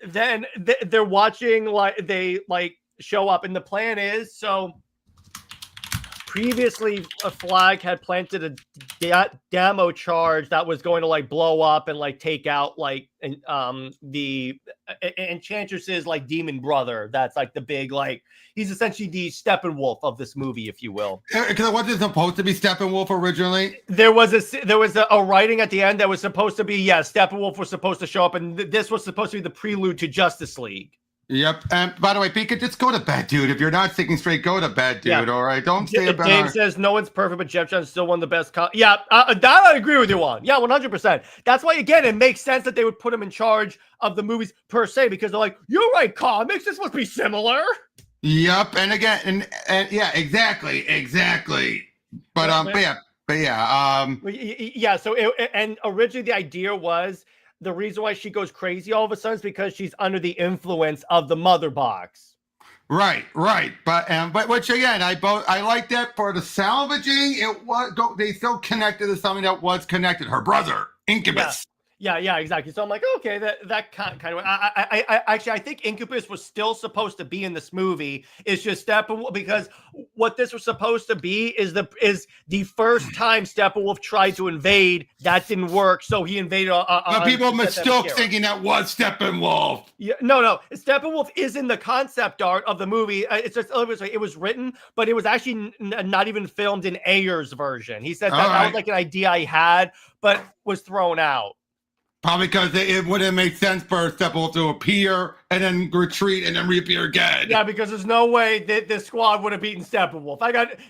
Speaker 1: then they're watching, like they like show up, and the plan is, so previously a Flag had planted a demo charge that was going to like blow up and like take out like the Enchantress's like demon brother. That's like the big, like, he's essentially the Steppenwolf of this movie, if you will.
Speaker 2: Because it wasn't supposed to be Steppenwolf originally.
Speaker 1: There was a writing at the end that was supposed to be, Steppenwolf was supposed to show up, and this was supposed to be the prelude to Justice League.
Speaker 2: Yep. And by the way, Pika, just go to bed, dude. If you're not thinking straight, go to bed, dude.
Speaker 1: Yeah.
Speaker 2: All right. Don't stay in bed.
Speaker 1: James says no one's perfect, but Jeff John's still one of the best. Yeah, that I agree with you on. Yeah, 100%. That's why, again, it makes sense that they would put him in charge of the movies per se, because they're like, you're right, comics. This must be similar.
Speaker 2: Yep. And again, and yeah, exactly. But
Speaker 1: yeah. So and originally the idea was the reason why she goes crazy all of a sudden is because she's under the influence of the mother box.
Speaker 2: Right. But which again, I like that for the salvaging. It was they still connected to something that was connected. Her brother, Incubus.
Speaker 1: Yeah, exactly. So I'm like, okay, that kind of. I actually I think Incubus was still supposed to be in this movie. It's just Steppenwolf, because what this was supposed to be is the first time Steppenwolf tried to invade. That didn't work, so he invaded.
Speaker 2: But people mistook thinking that was Steppenwolf.
Speaker 1: Yeah, no. Steppenwolf is in the concept art of the movie. It's just it was written, but it was actually not even filmed in Ayer's version. He said that was like an idea I had, but was thrown out.
Speaker 2: Probably because it wouldn't make sense for Steppenwolf to appear and then retreat and then reappear again.
Speaker 1: Yeah, because there's no way that this squad would have beaten Steppenwolf.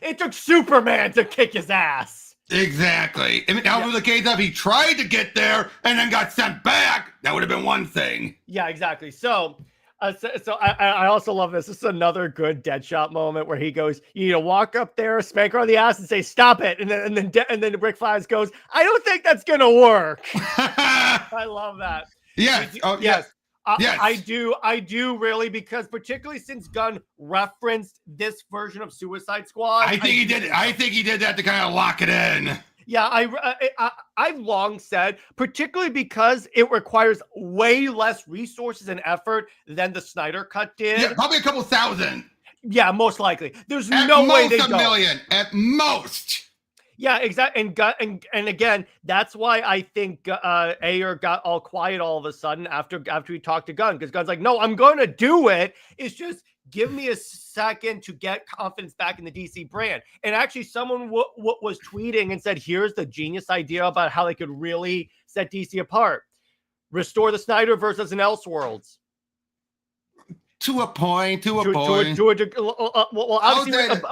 Speaker 1: It took Superman to kick his ass.
Speaker 2: Exactly. If that was the case of he tried to get there and then got sent back, that would have been one thing.
Speaker 1: Yeah, exactly. So I also love this. This is another good Deadshot moment where he goes, you need to walk up there, spank her on the ass, and say, "Stop it!" And then Rick Flash goes, "I don't think that's gonna work." I love that.
Speaker 2: Yes.
Speaker 1: Yes.
Speaker 2: Yes.
Speaker 1: I do really, because particularly since Gunn referenced this version of Suicide Squad.
Speaker 2: I think he did that to kind of lock it in.
Speaker 1: Yeah, I've long said, particularly because it requires way less resources and effort than the Snyder Cut did.
Speaker 2: Yeah, probably a couple thousand.
Speaker 1: Yeah, most likely. There's no way they don't.
Speaker 2: At most a million. At most.
Speaker 1: Yeah, exactly. And again, that's why I think Ayer got all quiet all of a sudden after he talked to Gunn, because Gunn's like, "No, I'm going to do it. It's just give me a second to get confidence back in the DC brand." And actually, someone was tweeting and said, "Here's the genius idea about how they could really set DC apart: restore the Snyderverse as an Elseworlds."
Speaker 2: To a point.
Speaker 1: Well, obviously,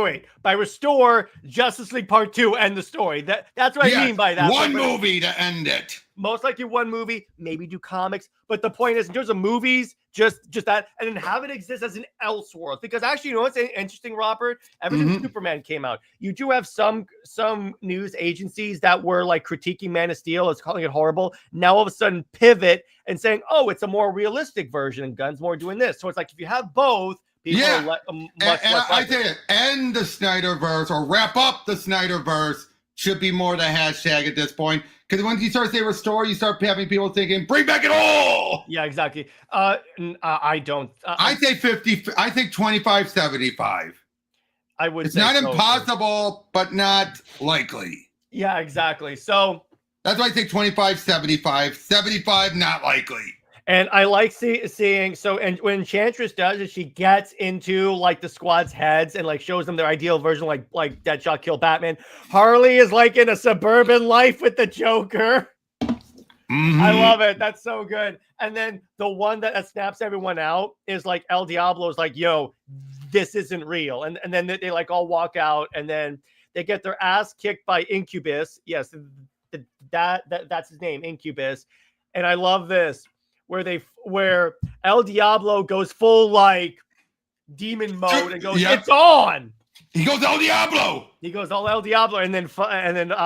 Speaker 1: wait. By restore, Justice League Part 2, end the story. That's what I mean by that.
Speaker 2: One movie to end it.
Speaker 1: Most likely one movie, maybe do comics. But the point is, in terms of movies, just that, and then have it exist as an Elseworld. Because actually, you know what's interesting, Robert? Ever since Superman came out, you do have some news agencies that were like critiquing Man of Steel, it's calling it horrible. Now all of a sudden pivot and saying, "Oh, it's a more realistic version, and Gunn's more doing this." So it's like if you have both, people are much less
Speaker 2: I think end the Snyderverse or wrap up the Snyderverse should be more the hashtag at this point. Because once you start saying restore, you start having people thinking, "Bring back it all."
Speaker 1: Yeah, exactly. I don't.
Speaker 2: I say 50. I think 25, 75.
Speaker 1: I would.
Speaker 2: It's not impossible, but not likely.
Speaker 1: Yeah, exactly. So
Speaker 2: that's why I think 25, 75. 75, not likely.
Speaker 1: And I like seeing so, and when Enchantress does it, she gets into like the squad's heads and like shows them their ideal version, like Deadshot killed Batman. Harley is like in a suburban life with the Joker. I love it. That's so good. And then the one that snaps everyone out is like El Diablo's like, "Yo, this isn't real." And then they like all walk out, and then they get their ass kicked by Incubus. Yes, that's his name, Incubus. And I love this, where El Diablo goes full like demon mode and goes, "It's on."
Speaker 2: He goes El Diablo.
Speaker 1: He goes all El Diablo, and then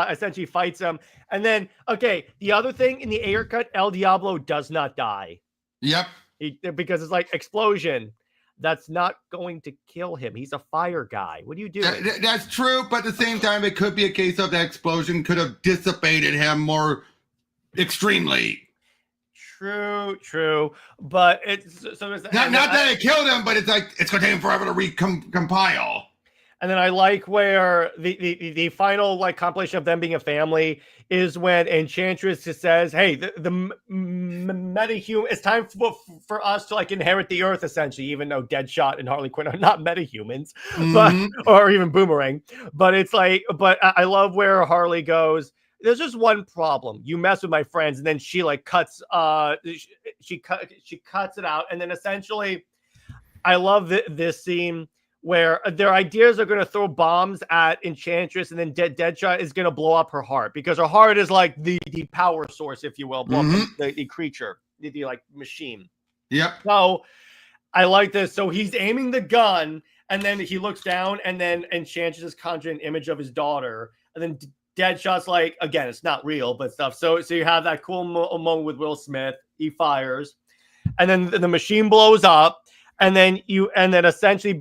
Speaker 1: essentially fights him. And then the other thing in the Ayer cut, El Diablo does not die.
Speaker 2: Yep.
Speaker 1: Because it's like explosion. That's not going to kill him. He's a fire guy. What do you do?
Speaker 2: That's true, but at the same time, it could be a case of the explosion could have dissipated him more extremely.
Speaker 1: True, but it's so not
Speaker 2: that it killed him, but it's like it's gonna take him forever to recompile.
Speaker 1: And then I like where the final like compilation of them being a family is when Enchantress says, "Hey, the metahuman, it's time for us to like inherit the Earth," essentially, even though Deadshot and Harley Quinn are not metahumans, but or even Boomerang. But it's like, but I love where Harley goes, there's just one problem. You mess with my friends, and then she like cuts she cuts it out, and then essentially I love this scene where their ideas are going to throw bombs at Enchantress, and then Deadshot is going to blow up her heart, because her heart is like the power source, if you will, blow up the creature, the like machine.
Speaker 2: Yep.
Speaker 1: So I like this. So he's aiming the gun, and then he looks down, and then Enchantress is conjuring an image of his daughter, and then Deadshot's like, again, it's not real, but stuff. So you have that cool moment with Will Smith. He fires, and then the machine blows up. And then essentially,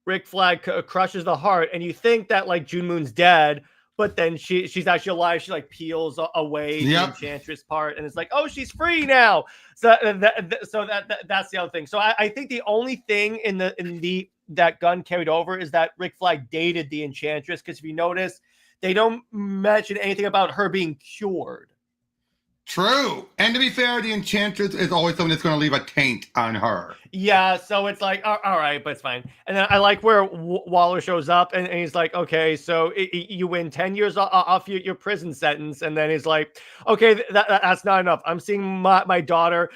Speaker 1: Rick Flag crushes the heart, and you think that like June Moon's dead, but then she's actually alive. She like peels away the Enchantress part, and it's like, oh, she's free now. So that's the other thing. So I think the only thing in that gun carried over is that Rick Flag dated the Enchantress, because if you notice, they don't mention anything about her being cured.
Speaker 2: True. And to be fair, the Enchantress is always someone that's going to leave a taint on her.
Speaker 1: Yeah, so it's like, all right, but it's fine. And then I like where Waller shows up, and he's like, okay, so you win 10 years off your prison sentence. And then he's like, okay, that's not enough. I'm seeing my daughter.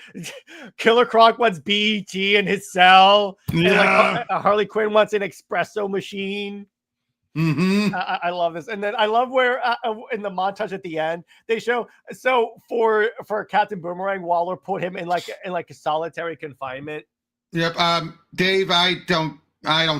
Speaker 1: Killer Croc wants BET in his cell.
Speaker 2: Yeah.
Speaker 1: And like Harley Quinn wants an espresso machine. I love this. And then I love where in the montage at the end they show, so for Captain Boomerang, Waller put him in like a solitary confinement.
Speaker 2: Yep. Dave, I don't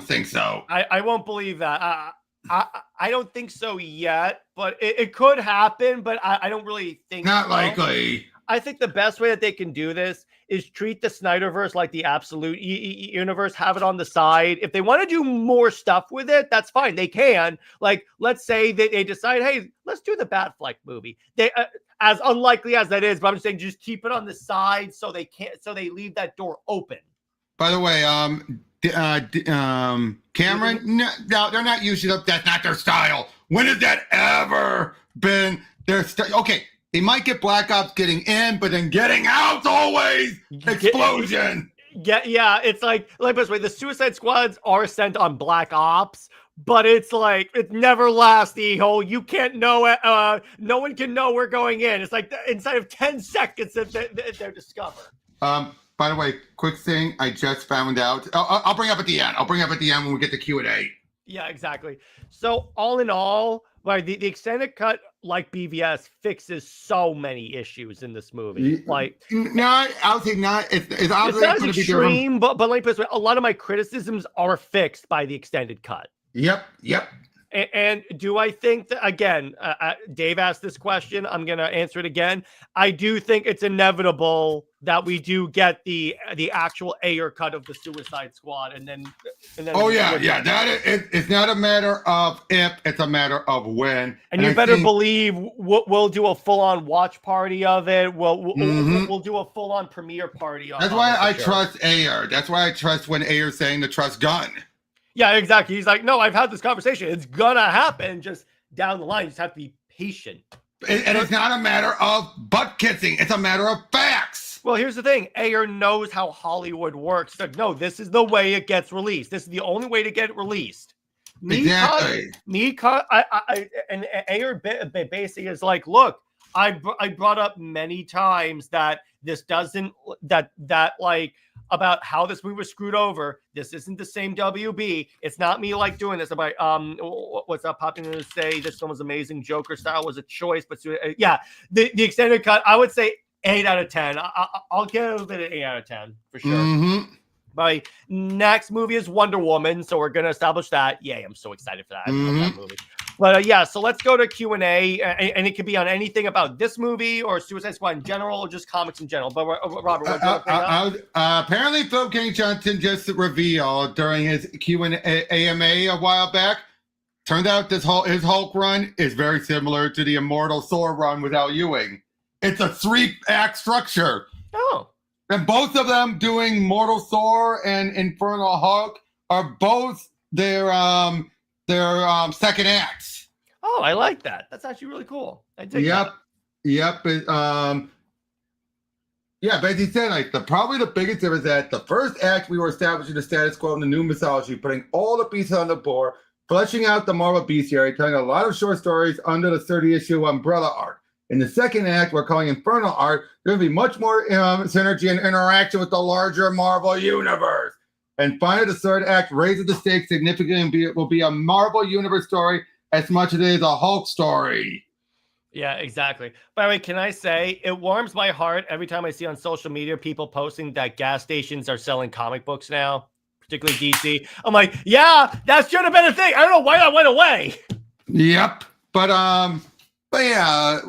Speaker 2: think so.
Speaker 1: I won't believe that. I don't think so yet, but it could happen, but I don't really think
Speaker 2: not
Speaker 1: so.
Speaker 2: likely.
Speaker 1: I think the best way that they can do this is treat the Snyderverse like the absolute universe, have it on the side. If they want to do more stuff with it, that's fine. They can. Like, let's say that they decide, hey, let's do the Batfleck movie. They, as unlikely as that is, but I'm just saying, just keep it on the side so they can't, so they leave that door open.
Speaker 2: By the way, Cameron, no, they're not usually, that's not their style. When has that ever been their style? Okay. They might get Black Ops getting in, but then getting out's always explosion.
Speaker 1: Yeah. It's like this way, the Suicide Squads are sent on Black Ops, but it's like it never lasts. The whole you can't know. No one can know we're going in. It's like inside of 10 seconds that they're discovered.
Speaker 2: By the way, quick thing I just found out. I'll bring up at the end. I'll bring up at the end when we get to Q&A.
Speaker 1: Yeah, exactly. So all in all, like the extended cut, like BVS, fixes so many issues in this movie. Like,
Speaker 2: no, I'll say not. It's not
Speaker 1: as extreme, but let me put it this way: a lot of my criticisms are fixed by the extended cut.
Speaker 2: Yep.
Speaker 1: And do I think that, again, Dave asked this question, I'm going to answer it again. I do think it's inevitable that we do get the actual Ayer cut of the Suicide Squad. And then
Speaker 2: oh, yeah. That it's not a matter of if, it's a matter of when.
Speaker 1: And you better believe we'll do a full-on watch party of it. We'll do a full-on premiere party.
Speaker 2: That's why I trust Ayer. That's why I trust when Ayer's saying to trust Gunn.
Speaker 1: Yeah, exactly. He's like, no, I've had this conversation. It's gonna happen. Just down the line, you just have to be patient.
Speaker 2: And it's not a matter of butt kissing. It's a matter of facts.
Speaker 1: Well, here's the thing. Ayer knows how Hollywood works. He's like, no, this is the way it gets released. This is the only way to get it released.
Speaker 2: Exactly.
Speaker 1: And Ayer basically is like, look, I brought up many times that this doesn't, that like, about how this movie was screwed over. This isn't the same WB. It's not me like doing this about what's up popping in to say this film was amazing. Joker style was a choice, but yeah, the extended cut, I would say 8 out of 10. I'll give it an 8 out of 10 for sure. My next movie is Wonder Woman, so we're gonna establish that. Yay, I'm so excited for that. I love that movie. But yeah, so let's go to Q&A, and it could be on anything about this movie or Suicide Squad in general, or just comics in general. But Robert,
Speaker 2: apparently Phil King Johnson just revealed during his Q&A AMA a while back. Turned out his Hulk run is very similar to the Immortal Thor run without Ewing. It's a 3-act structure.
Speaker 1: Oh.
Speaker 2: And both of them doing Mortal Thor and Infernal Hulk are both their second acts.
Speaker 1: Oh, I like that. That's actually really cool. I dig that.
Speaker 2: Yep. But as he said, like probably the biggest difference is that the first act we were establishing the status quo in the new mythology, putting all the pieces on the board, fleshing out the Marvel bestiary, telling a lot of short stories under the 30-issue umbrella arc. In the second act, we're calling Infernal Arc. There's going to be much more synergy and interaction with the larger Marvel universe. And finally, the third act raises the stakes significantly and will be a Marvel universe story as much as it is a Hulk story.
Speaker 1: Yeah, exactly. By the way, can I say, it warms my heart every time I see on social media people posting that gas stations are selling comic books now, particularly DC. I'm like, yeah, that should have been a thing. I don't know why that went away.
Speaker 2: Yep. But yeah,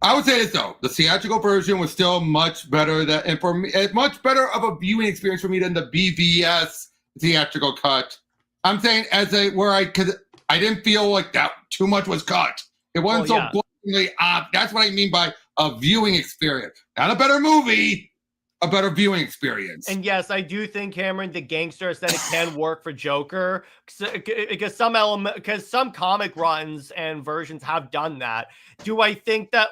Speaker 2: I would say this though: the theatrical version was still much better and for me, much better of a viewing experience for me than the BVS theatrical cut. I'm saying because I didn't feel like that too much was cut. It wasn't blatantly that's what I mean by a viewing experience, not a better movie. A better viewing experience.
Speaker 1: And yes, I do think, Cameron, the gangster aesthetic can work for Joker because some comic runs and versions have done that. Do I think that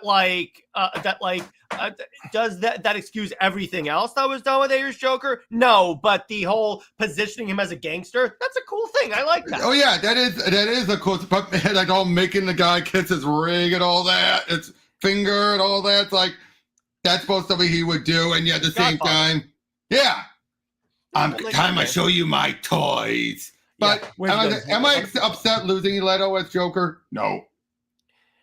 Speaker 1: does that excuse everything else that was done with Ayer's Joker? No, but the whole positioning him as a gangster, that's a cool thing. I like that.
Speaker 2: Oh yeah, that is a cool, like all making the guy kiss his ring and all that, its finger and all that. It's like, that's supposed to be he would do, and yet at the same time, yeah. Time I show you my toys. But yeah, am I upset losing Leto as Joker?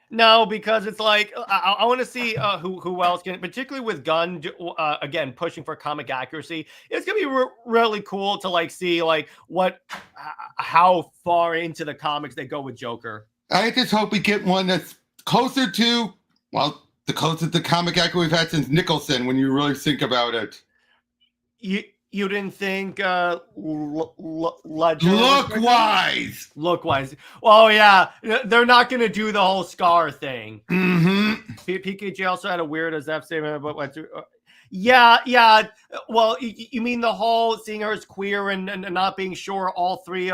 Speaker 2: No,
Speaker 1: because it's like I want to see who else can, particularly with Gunn again pushing for comic accuracy. It's gonna be really cool to like see like how far into the comics they go with Joker.
Speaker 2: I just hope we get one that's closer to the closest to comic accuracy we've had since Nicholson, when you really think about it.
Speaker 1: You didn't think
Speaker 2: look-wise?
Speaker 1: Look-wise. Well, yeah, they're not going to do the whole scar thing.
Speaker 2: Mm-hmm.
Speaker 1: PKJ also had a weird as F statement about what to... Yeah. Well, you mean the whole seeing her as queer and not being sure all three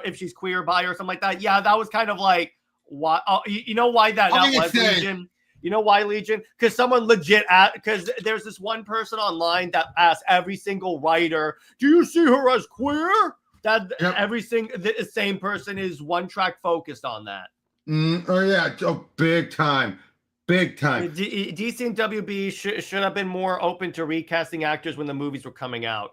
Speaker 1: if she's queer, bi, or something like that? Yeah, that was kind of like, why? You know why that was, Legion? You know why, Legion? Because someone legit because there's this one person online that asks every single writer, do you see her as queer? Every single the same person is one track focused on that.
Speaker 2: Big time.
Speaker 1: DC and WB should have been more open to recasting actors when the movies were coming out.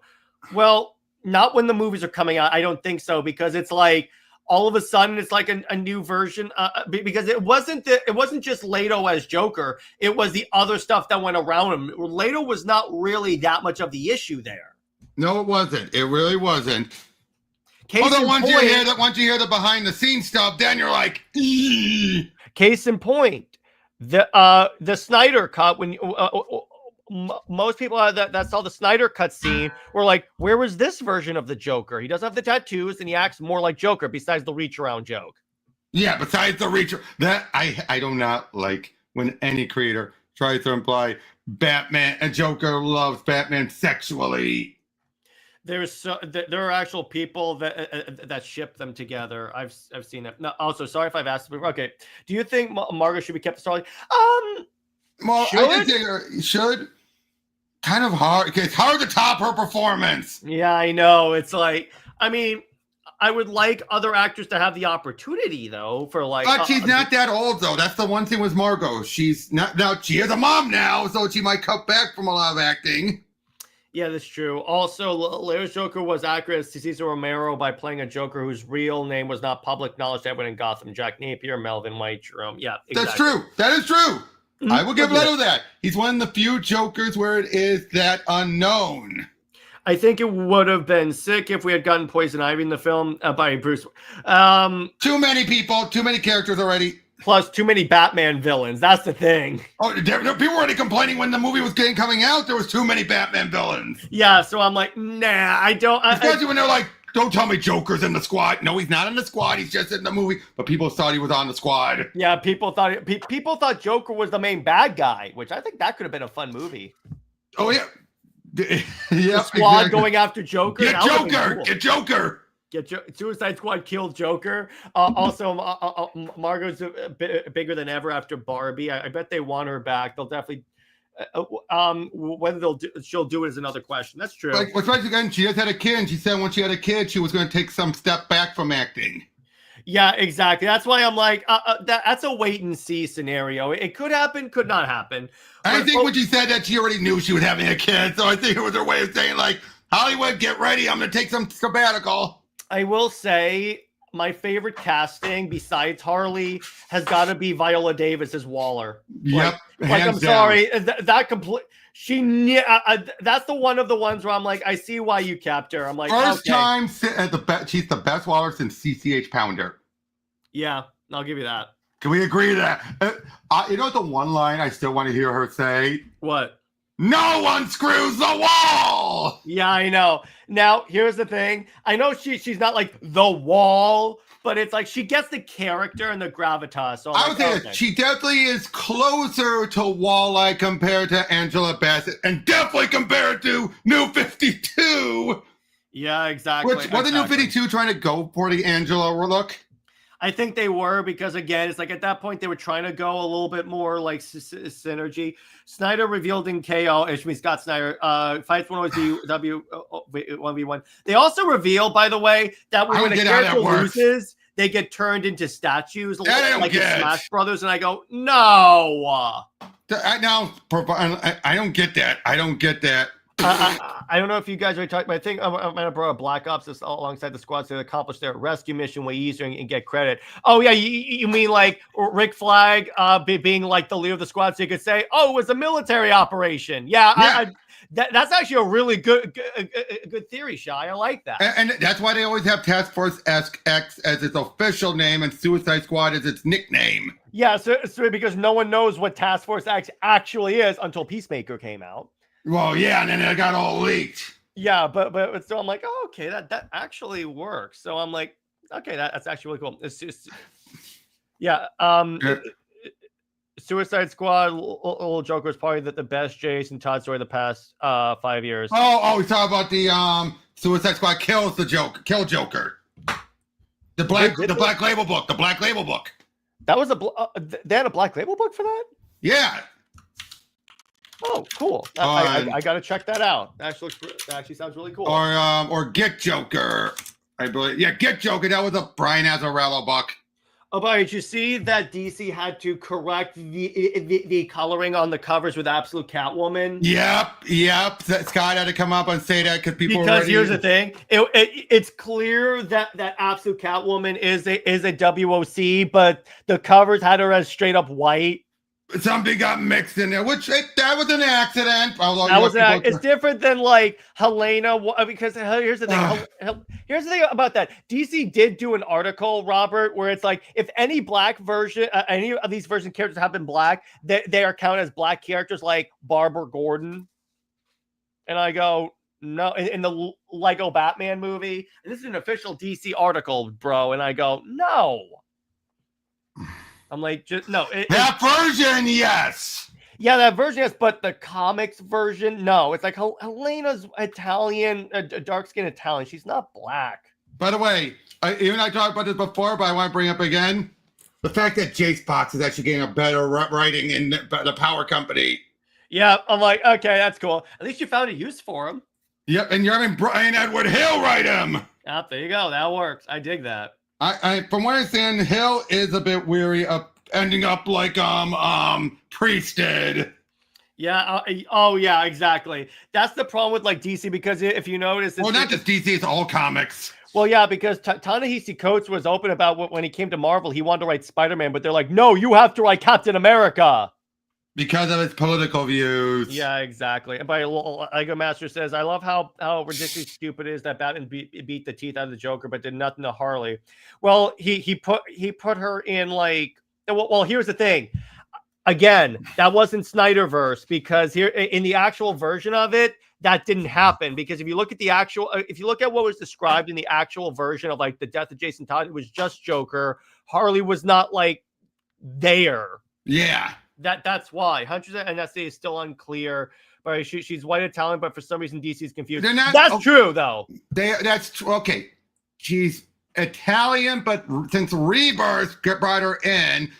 Speaker 1: Well, not when the movies are coming out. I don't think so, because it's like, all of a sudden, it's like a new version because it wasn't just Leto as Joker. It was the other stuff that went around him. Leto was not really that much of the issue there.
Speaker 2: No, it wasn't. It really wasn't. Once you hear the behind the scenes stuff, then you're like, eee.
Speaker 1: Case in point, the Snyder cut, when most people that saw the Snyder cut scene were like, where was this version of the Joker? He doesn't have the tattoos and he acts more like Joker besides the reach around joke.
Speaker 2: Yeah, besides the reach, that I do not like when any creator tries to imply Batman and Joker loves Batman sexually.
Speaker 1: There are actual people that ship them together. I've seen it. No, also, sorry if I've asked. Okay, do you think Margot should be kept a Starling?
Speaker 2: Well, I think they should. Kind of hard. It's hard to top her performance.
Speaker 1: Yeah, I know. It's like, I mean, I would like other actors to have the opportunity, though, for like.
Speaker 2: But she's not that old, though. That's the one thing with Margot. She's not now. She is a mom now, so she might cut back from a lot of acting.
Speaker 1: Yeah, that's true. Also, Leo's Joker was accurate to Cesar Romero by playing a Joker whose real name was not public knowledge to everyone in Gotham. Jack Napier, Melvin White, Jerome. Yeah, exactly.
Speaker 2: That's true. That is true. I will give Leto that. He's one of the few Jokers where it is that unknown.
Speaker 1: I think it would have been sick if we had gotten Poison Ivy in the film by Bruce.
Speaker 2: Too many people, too many characters already.
Speaker 1: Plus, too many Batman villains. That's the thing.
Speaker 2: Oh, people were already complaining when the movie was coming out. There was too many Batman villains.
Speaker 1: Yeah, so I'm like, nah, I don't.
Speaker 2: Especially when they're like, don't tell me Joker's in the squad. No, he's not in the squad. He's just in the movie. But people thought he was on the squad.
Speaker 1: Yeah, people thought Joker was the main bad guy, which I think that could have been a fun movie.
Speaker 2: Oh yeah,
Speaker 1: yeah. The squad going after Joker.
Speaker 2: Get Joker. Cool. Get Joker.
Speaker 1: Suicide Squad killed Joker. Also, Margot's bigger than ever after Barbie. I bet they want her back. They'll definitely Whether she'll do it is another question. That's true.
Speaker 2: Like, especially again, she just had a kid, and she said when she had a kid, she was going to take some step back from acting.
Speaker 1: Yeah, exactly. That's why I'm like, that's a wait and see scenario. It could happen, could not happen.
Speaker 2: I think when she said that, she already knew she was having a kid, so I think it was her way of saying, like, Hollywood, get ready, I'm going to take some sabbatical.
Speaker 1: I will say my favorite casting besides Harley has got to be Viola Davis as Waller.
Speaker 2: Yep.
Speaker 1: Like I'm sorry, that complete. That's the one of the ones where I'm like, I see why you kept her. I'm like,
Speaker 2: first
Speaker 1: okay.
Speaker 2: time at the she's the best Waller since CCH Pounder.
Speaker 1: Yeah, I'll give you that.
Speaker 2: Can we agree that? You know what the one line I still want to hear her say?
Speaker 1: What?
Speaker 2: No one screws the wall!
Speaker 1: Yeah, I know. Now, here's the thing. I know she's not like the wall, but it's like she gets the character and the gravitas. So
Speaker 2: I would say that she definitely is closer to Wall-like compared to Angela Bassett, and definitely compared to New 52.
Speaker 1: Yeah, exactly.
Speaker 2: Which wasn't New 52 trying to go for the Angela look?
Speaker 1: I think they were, because again, it's like at that point they were trying to go a little bit more like synergy. Snyder revealed in KO, which means Scott Snyder, fights 1v1. They also reveal, by the way, that when a character loses, they get turned into statues, like in Smash Brothers. And I go, no.
Speaker 2: I don't get that. I don't get that.
Speaker 1: I don't know if you guys are talking, but I think I'm going to brought up Black Ops alongside the squad to accomplish their rescue mission way easier and get credit. Oh, yeah. You mean like Rick Flag being like the leader of the squad, so you could say, oh, it was a military operation. Yeah. That's actually a really good theory, Shy. I like that.
Speaker 2: And that's why they always have Task Force X as its official name and Suicide Squad as its nickname.
Speaker 1: Yeah, so because no one knows what Task Force X actually is until Peacemaker came out.
Speaker 2: Well, yeah, and then it got all leaked.
Speaker 1: Yeah, but still, I'm like, oh, okay, that actually works. So I'm like, okay, that's actually really cool. It's just, yeah. Suicide Squad, Little Joker is probably the best Jason Todd story of the past 5 years.
Speaker 2: Oh, we talk about the Suicide Squad kill Joker. The Black Label book. The Black Label book.
Speaker 1: That was they had a Black Label book for that?
Speaker 2: Yeah.
Speaker 1: Oh, cool. I got to check that out. That actually sounds really cool.
Speaker 2: Or Get Joker, I believe. Yeah, Get Joker. That was a Brian Azzarello book.
Speaker 1: Oh, but did you see that DC had to correct the coloring on the covers with Absolute Catwoman?
Speaker 2: Yep. Scott had to come up and say that because
Speaker 1: here's the thing. It's clear that Absolute Catwoman is a WOC, but the covers had her as straight up white.
Speaker 2: Something got mixed in there, that was an accident.
Speaker 1: It's different than like Helena, because here's the thing. Here's the thing about that. DC did do an article, Robert, where it's like if any black version, any of these version characters have been black, they are counted as black characters, like Barbara Gordon. And I go, no, in the Lego Batman movie. And this is an official DC article, bro. And I go, no. I'm like, just no.
Speaker 2: That version, yes.
Speaker 1: Yeah, that version, yes, but the comics version, no. It's like Helena's Italian, dark-skinned Italian. She's not black.
Speaker 2: By the way, even I talked about this before, but I want to bring up again the fact that Jace Box is actually getting a better writing in the Power Company. Yeah,
Speaker 1: I'm like, okay, that's cool. At least you found a use for him.
Speaker 2: Yep, and you're having Brian Edward Hill write him.
Speaker 1: Ah, there you go. That works. I dig that.
Speaker 2: From what I understand, Hill is a bit weary of ending up like Priest did.
Speaker 1: Yeah. Yeah, exactly. That's the problem with like DC, because if you notice,
Speaker 2: not just DC, it's all comics.
Speaker 1: Well, yeah, because Ta-Nehisi Coates was open about when he came to Marvel, he wanted to write Spider-Man, but they're like, no, you have to write Captain America.
Speaker 2: Because of his political views.
Speaker 1: Yeah, exactly. And by Lego Master says, I love how ridiculously stupid it is that Batman beat the teeth out of the Joker, but did nothing to Harley. Well, he put her in like, well, here's the thing. Again, that wasn't Snyderverse, because here in the actual version of it, that didn't happen. Because if you look at what was described in the actual version of like the death of Jason Todd, it was just Joker. Harley was not like there.
Speaker 2: Yeah.
Speaker 1: That's why. Huntress and NSA is still unclear. But she's white Italian, but for some reason DC is confused. That's true, though.
Speaker 2: That's true. Okay. She's Italian, but since Rebirth brought her in,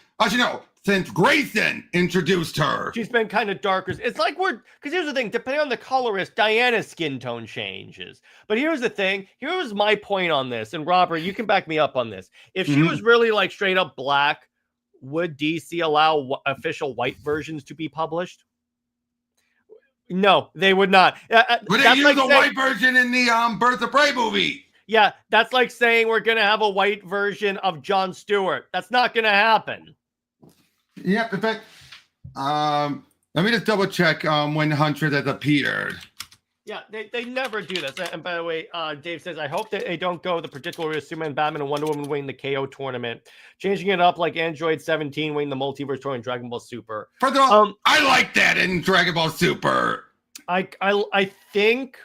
Speaker 2: since Grayson introduced her.
Speaker 1: She's been kind of darker. It's like because here's the thing, depending on the colorist, Diana's skin tone changes. But here's the thing, here's my point on this, and Robert, you can back me up on this. If she was really like straight up black, would DC allow official white versions to be published? No, they would not.
Speaker 2: Would they use the white version in the Birds of Prey movie?
Speaker 1: Yeah, that's like saying we're going to have a white version of Jon Stewart. That's not going to happen.
Speaker 2: Yep, in fact, let me just double check when Huntress has appeared.
Speaker 1: Yeah, they never do this. And by the way, Dave says, I hope that they don't go the particular way of Superman, Batman, and Wonder Woman winning the KO tournament. Changing it up like Android 17 winning the multiverse tournament in Dragon Ball Super.
Speaker 2: Further on, I like that in Dragon Ball Super.
Speaker 1: I think,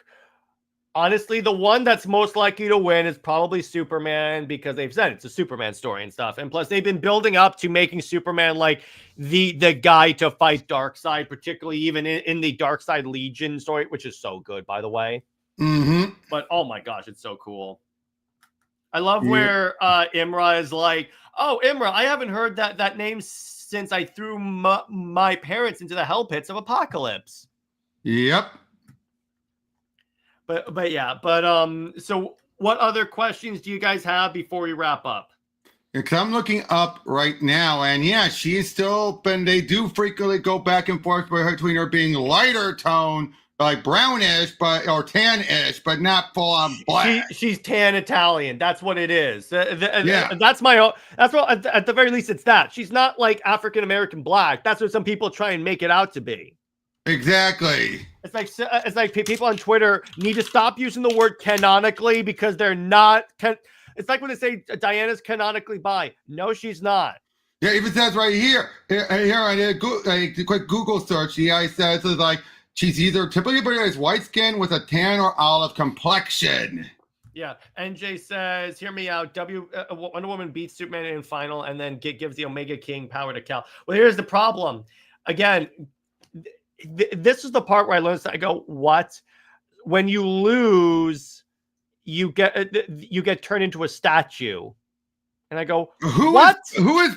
Speaker 1: honestly, the one that's most likely to win is probably Superman, because they've said it's a Superman story and stuff. And plus, they've been building up to making Superman like the guy to fight Darkseid, particularly even in the Darkseid Legion story, which is so good, by the way. But oh my gosh, it's so cool. I love where Imra is like, oh, Imra, I haven't heard that name since I threw my parents into the hell pits of Apocalypse.
Speaker 2: Yep.
Speaker 1: So what other questions do you guys have before we wrap up?
Speaker 2: Because I'm looking up right now, and yeah, she's still been, they do frequently go back and forth between her being lighter tone, like brownish, or tan-ish, but not full on black.
Speaker 1: She's tan Italian. That's what it is.
Speaker 2: Yeah.
Speaker 1: That's what, at the very least, it's that. She's not like African-American black. That's what some people try and make it out to be.
Speaker 2: Exactly.
Speaker 1: It's like people on Twitter need to stop using the word canonically, because they're not. It's like when they say Diana's canonically bi. No, she's not.
Speaker 2: Yeah, it even says right here. Here I did a quick Google search. Yeah, it says it's like she's either typically as white skin with a tan or olive complexion.
Speaker 1: Yeah, NJ says, hear me out. Wonder Woman beats Superman in final and then gives the Omega King power to Cal. Well, here's the problem. Again, this is the part where I learned. I go, what? When you lose, you get turned into a statue, and I go, what?
Speaker 2: Who is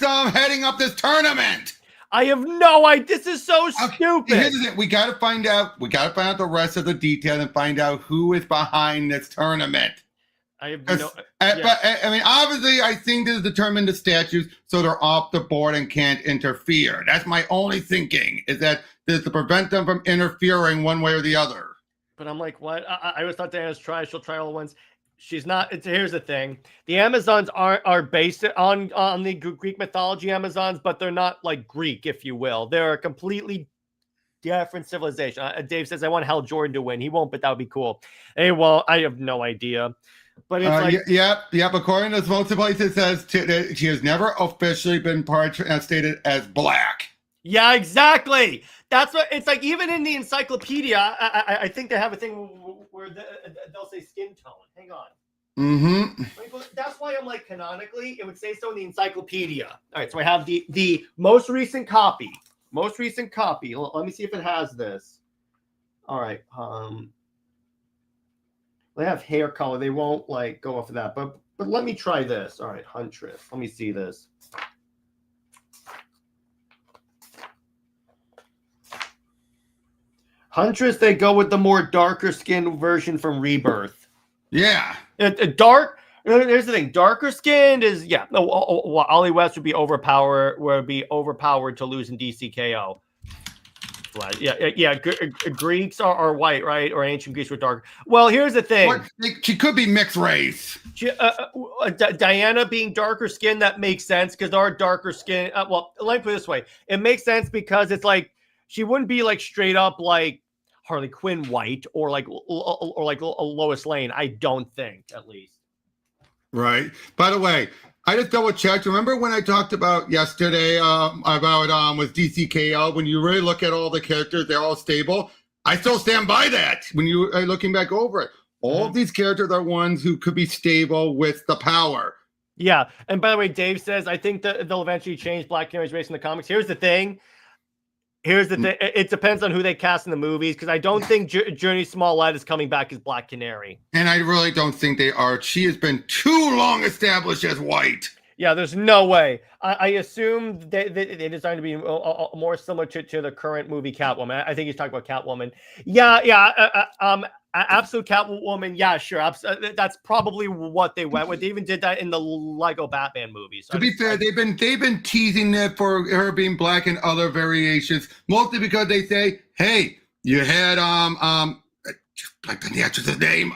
Speaker 2: heading up this tournament?
Speaker 1: I have no idea. This is so stupid.
Speaker 2: Here's the thing. We got to find out. We got to find out the rest of the detail and find out who is behind this tournament.
Speaker 1: I have no.
Speaker 2: But I mean, obviously, I think this is determined the statues, so they're off the board and can't interfere. That's my only thinking, is that this is to prevent them from interfering one way or the other.
Speaker 1: But I'm like, what? I always thought Diana's she'll try all at once. She's not. Here's the thing: the Amazons are based on the Greek mythology Amazons, but they're not like Greek, if you will. They're a completely different civilization. Dave says, I want Hal Jordan to win. He won't, but that would be cool. Hey, well, I have no idea. But it's like,
Speaker 2: yep. According to most places, it says that she has never officially been stated as black.
Speaker 1: Yeah, exactly. That's what it's like. Even in the encyclopedia, I think they have a thing where they'll say skin tone. Hang on. That's why I'm like, canonically, it would say so in the encyclopedia. All right, so I have the most recent copy. Let me see if it has this. All right. They have hair color. They won't like go off of that. But let me try this. All right, Huntress. Let me see this. Huntress, they go with the more darker skinned version from Rebirth.
Speaker 2: Yeah.
Speaker 1: Dark. Here's the thing. Darker skinned is Ollie West would be overpowered to lose in DCKO. Right. Yeah. Greeks are white, right? Or ancient Greeks were dark. Well, here's the thing.
Speaker 2: She could be mixed race.
Speaker 1: Diana being darker skin, that makes sense because our darker skin. Well, let me put it this way: it makes sense because it's like she wouldn't be like straight up like Harley Quinn white or like Lois Lane. I don't think, at least.
Speaker 2: Right. By the way, I just double checked. Remember when I talked about yesterday about with DCKO, when you really look at all the characters, they're all stable. I still stand by that when you are looking back over it. All of these characters are ones who could be stable with the power.
Speaker 1: Yeah. And by the way, Dave says, I think that they'll eventually change Black Canary's race in the comics. Here's the thing. It depends on who they cast in the movies, because I don't think Journey Smollett is coming back as Black Canary.
Speaker 2: And I really don't think they are. She has been too long established as white.
Speaker 1: Yeah, there's no way. I assume they designed to be more similar to the current movie Catwoman. I think he's talking about Catwoman. Yeah, absolute Catwoman. Yeah, sure. That's probably what they went with. They even did that in the Lego Batman movie. So
Speaker 2: to be fair, they've been teasing it for her being black and other variations, mostly because they say, hey, you had like the actress's name,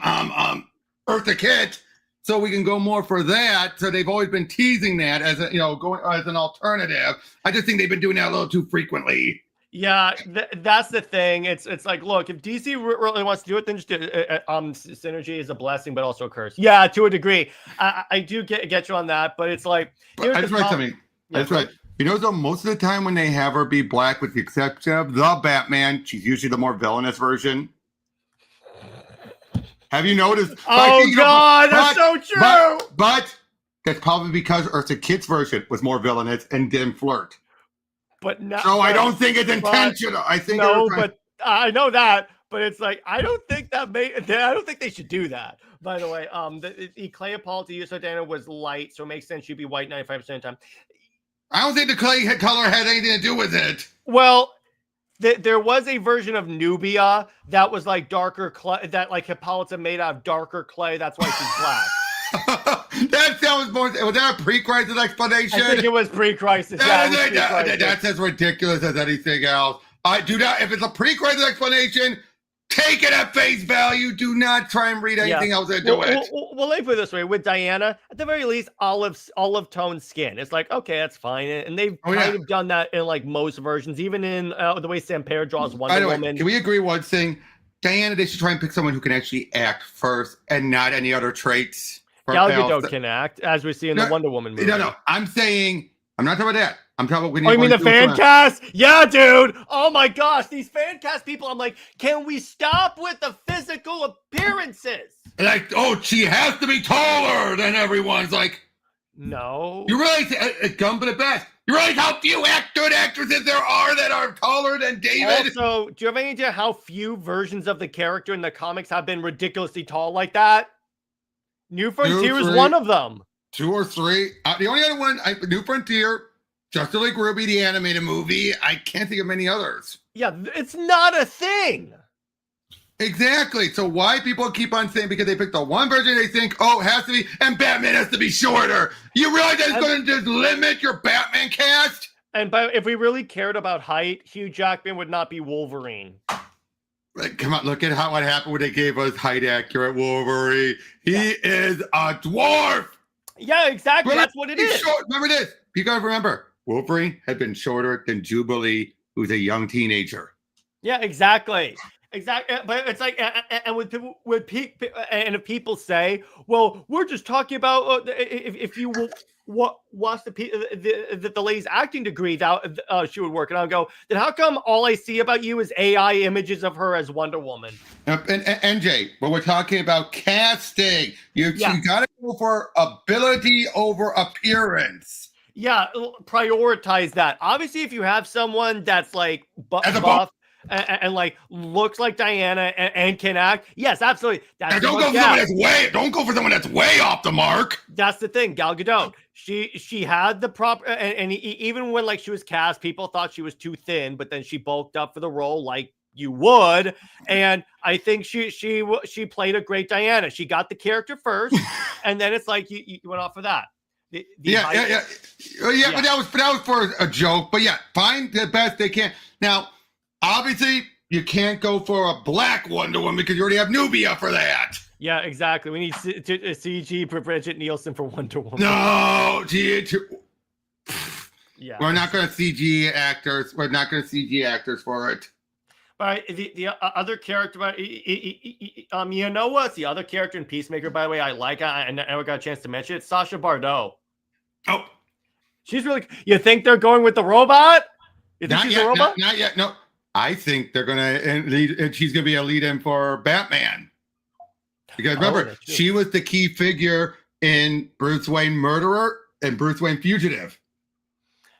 Speaker 2: Eartha Kitt. So we can go more for that. So they've always been teasing that as going as an alternative. I just think they've been doing that a little too frequently.
Speaker 1: Yeah, that's the thing. It's like, look, if DC really wants to do it, then just do it. Synergy is a blessing, but also a curse. Yeah, to a degree. I do get you on that, but it's like,
Speaker 2: I just read something. That's right. You know, though, most of the time when they have her be black, with the exception of the Batman, she's usually the more villainous version. Have you noticed?
Speaker 1: Oh, God, that's so true.
Speaker 2: But that's probably because Eartha Kitt's version was more villainous and didn't flirt.
Speaker 1: But no,
Speaker 2: so I don't think it's intentional. I think
Speaker 1: no, but I know that. But it's like, I don't think they should do that. By the way, the clay Paul to Diana was light, so it makes sense she'd be white 95% of the time.
Speaker 2: I don't think the clay color had anything to do with it.
Speaker 1: Well, there was a version of Nubia that was like darker clay, that like Hippolyta made out of darker clay. That's why she's black.
Speaker 2: That sounds more. Was that a pre-crisis explanation?
Speaker 1: I think it was pre-crisis.
Speaker 2: That's as ridiculous as anything else. I do not. If it's a pre-crisis explanation, take it at face value. Do not try and read anything else into it.
Speaker 1: Well, let me put it this way: with Diana, at the very least, olive toned skin. It's like, okay, that's fine, and they've kind of done that in like most versions, even in the way Samper draws Wonder Woman.
Speaker 2: Can we agree one thing? Diana, they should try and pick someone who can actually act first and not any other traits.
Speaker 1: Gal Gadot can act, as we see in the Wonder Woman movie.
Speaker 2: No. I'm saying, I'm not talking about that. I'm talking about.
Speaker 1: Oh, you mean the fan cast? Yeah, dude. Oh my gosh, these fan cast people. I'm like, can we stop with the physical appearances?
Speaker 2: Like, oh, she has to be taller than everyone's. Like,
Speaker 1: no.
Speaker 2: You realize, Gump at best. You realize how few good actresses there are that are taller than David?
Speaker 1: Also, do you have any idea how few versions of the character in the comics have been ridiculously tall like that? New Frontier is one of them.
Speaker 2: 2 or 3. The only other one, New Frontier, Justice League Ruby, the animated movie. I can't think of many others.
Speaker 1: Yeah, it's not a thing.
Speaker 2: Exactly. So why people keep on saying because they picked the one version they think, oh, it has to be, and Batman has to be shorter. You realize that's going to just limit your Batman cast?
Speaker 1: And if we really cared about height, Hugh Jackman would not be Wolverine.
Speaker 2: Like, come on, look at what happened when they gave us height accurate Wolverine. He is a dwarf.
Speaker 1: Yeah, exactly. That's what it is.
Speaker 2: Short. Remember this. You gotta remember, Wolverine had been shorter than Jubilee, who's a young teenager.
Speaker 1: Yeah, exactly. Exactly. But it's like, and if people say, well, we're just talking about if you watch the lady's acting degree, that she would work. And I'll go, then how come all I see about you is AI images of her as Wonder Woman?
Speaker 2: And NJ, but we're talking about casting. You got to go for ability over appearance.
Speaker 1: Yeah, prioritize that. Obviously, if you have someone that's like buff and like looks like Diana and can act, yes, absolutely.
Speaker 2: Don't go for someone that's way off the mark.
Speaker 1: That's the thing. Gal Gadot, she had the proper, and even when like she was cast, people thought she was too thin, but then she bulked up for the role like you would, and I think she played a great Diana. She got the character first, and then it's like you went off for that. But that was for a joke. But yeah, find the best they can. Now, obviously, you can't go for a black Wonder Woman because you already have Nubia for that. Yeah, exactly. We need CG for Bridget Nielsen for Wonder Woman. No, yeah,
Speaker 2: we're not going to CG actors. We're not going to CG actors for it.
Speaker 1: But the other character, you know what's the other character in Peacemaker? By the way, I like. I never got a chance to mention it. Sacha Baron.
Speaker 2: Oh,
Speaker 1: she's really. You think they're going with the robot? You think she's a robot?
Speaker 2: Not yet. No, I think they're gonna lead. And she's gonna be a lead-in for Batman. Because remember, she was the key figure in Bruce Wayne Murderer and Bruce Wayne Fugitive.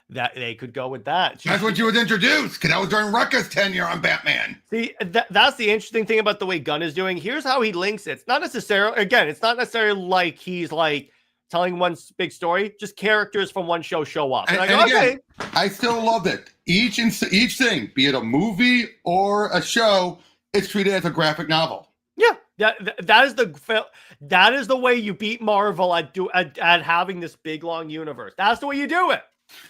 Speaker 1: That they could go with that.
Speaker 2: That's when she was introduced, because that was during Rucka's tenure on Batman.
Speaker 1: See, that's the interesting thing about the way Gunn is doing. Here's how he links it. It's not necessarily, again, it's not necessarily like he's like telling one big story. Just characters from one show show up.
Speaker 2: And
Speaker 1: I go,
Speaker 2: again,
Speaker 1: okay.
Speaker 2: I still love it. Each thing, be it a movie or a show, it's treated as a graphic novel.
Speaker 1: Yeah, that is the way you beat Marvel at having this big long universe. That's the way you do it.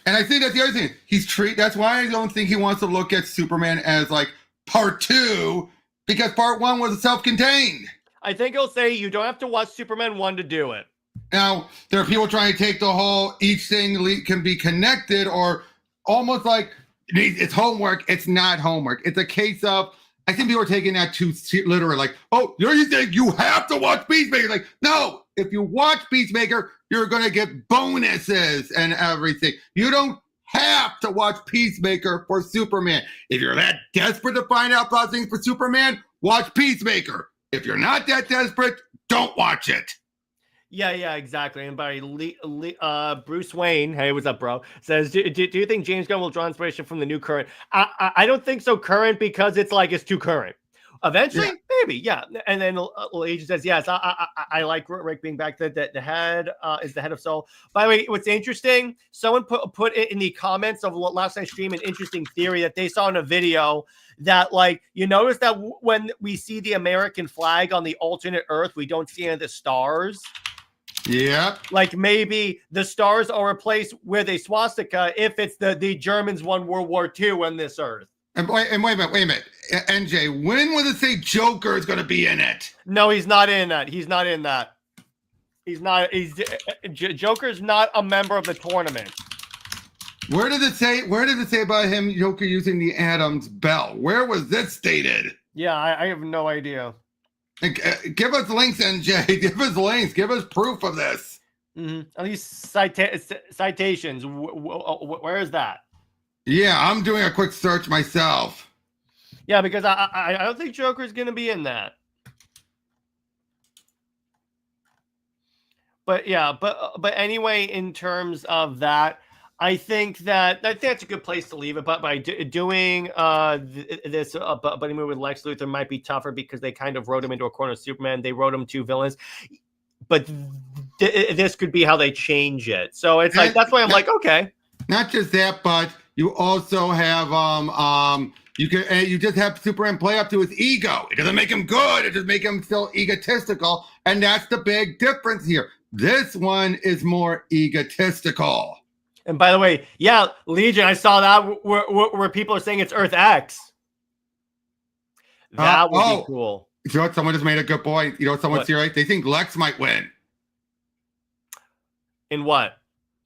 Speaker 2: And I think that's the other thing. That's why I don't think he wants to look at Superman as like part 2, because part 1 was self-contained.
Speaker 1: I think he'll say you don't have to watch Superman 1 to do it.
Speaker 2: Now, there are people trying to take the whole each thing can be connected, or almost like it's homework. It's not homework. It's a case of, I think people are taking that too literally, like, oh, you think you have to watch Peacemaker? Like, no, if you watch Peacemaker, you're going to get bonuses and everything. You don't have to watch Peacemaker for Superman. If you're that desperate to find out about things for Superman, watch Peacemaker. If you're not that desperate, don't watch it.
Speaker 1: Yeah, exactly. And by Bruce Wayne, hey, what's up, bro? Says, do you think James Gunn will draw inspiration from the new current? I don't think so current, because it's too current. Eventually, maybe, yeah. And then Agent says, yes, I like Rick being back. The head is the head of Soul. By the way, what's interesting, someone put it in the comments of last night's stream, an interesting theory that they saw in a video that, like, you notice that when we see the American flag on the alternate Earth, we don't see any of the stars.
Speaker 2: Yeah.
Speaker 1: Like maybe the stars are a place where they swastika if it's the Germans won World War II on this Earth.
Speaker 2: And wait a minute. NJ, when will it say Joker is going to be in it?
Speaker 1: No, he's not in that. Joker's not a member of the tournament.
Speaker 2: Where did it say about him, Joker, using the Adam's bell? Where was this stated?
Speaker 1: Yeah, I have no idea.
Speaker 2: Give us links, NJ. Give us links. Give us proof of this.
Speaker 1: At least citations. Where is that?
Speaker 2: Yeah, I'm doing a quick search myself.
Speaker 1: Yeah, because I don't think Joker's going to be in that. But yeah, but anyway, in terms of that, I think that's a good place to leave it. But by doing this buddy movie with Lex Luthor might be tougher, because they kind of wrote him into a corner of Superman. They wrote him 2 villains, but this could be how they change it. So it's like, that's why I'm like, okay.
Speaker 2: Not just that, but you also have you just have Superman play up to his ego. It doesn't make him good. It just make him still egotistical, and that's the big difference here. This one is more egotistical.
Speaker 1: And by the way, yeah, Legion, I saw that where people are saying it's Earth X. That would be cool.
Speaker 2: You know what? Someone just made a good point. You know what someone's here? They think Lex might win.
Speaker 1: In what?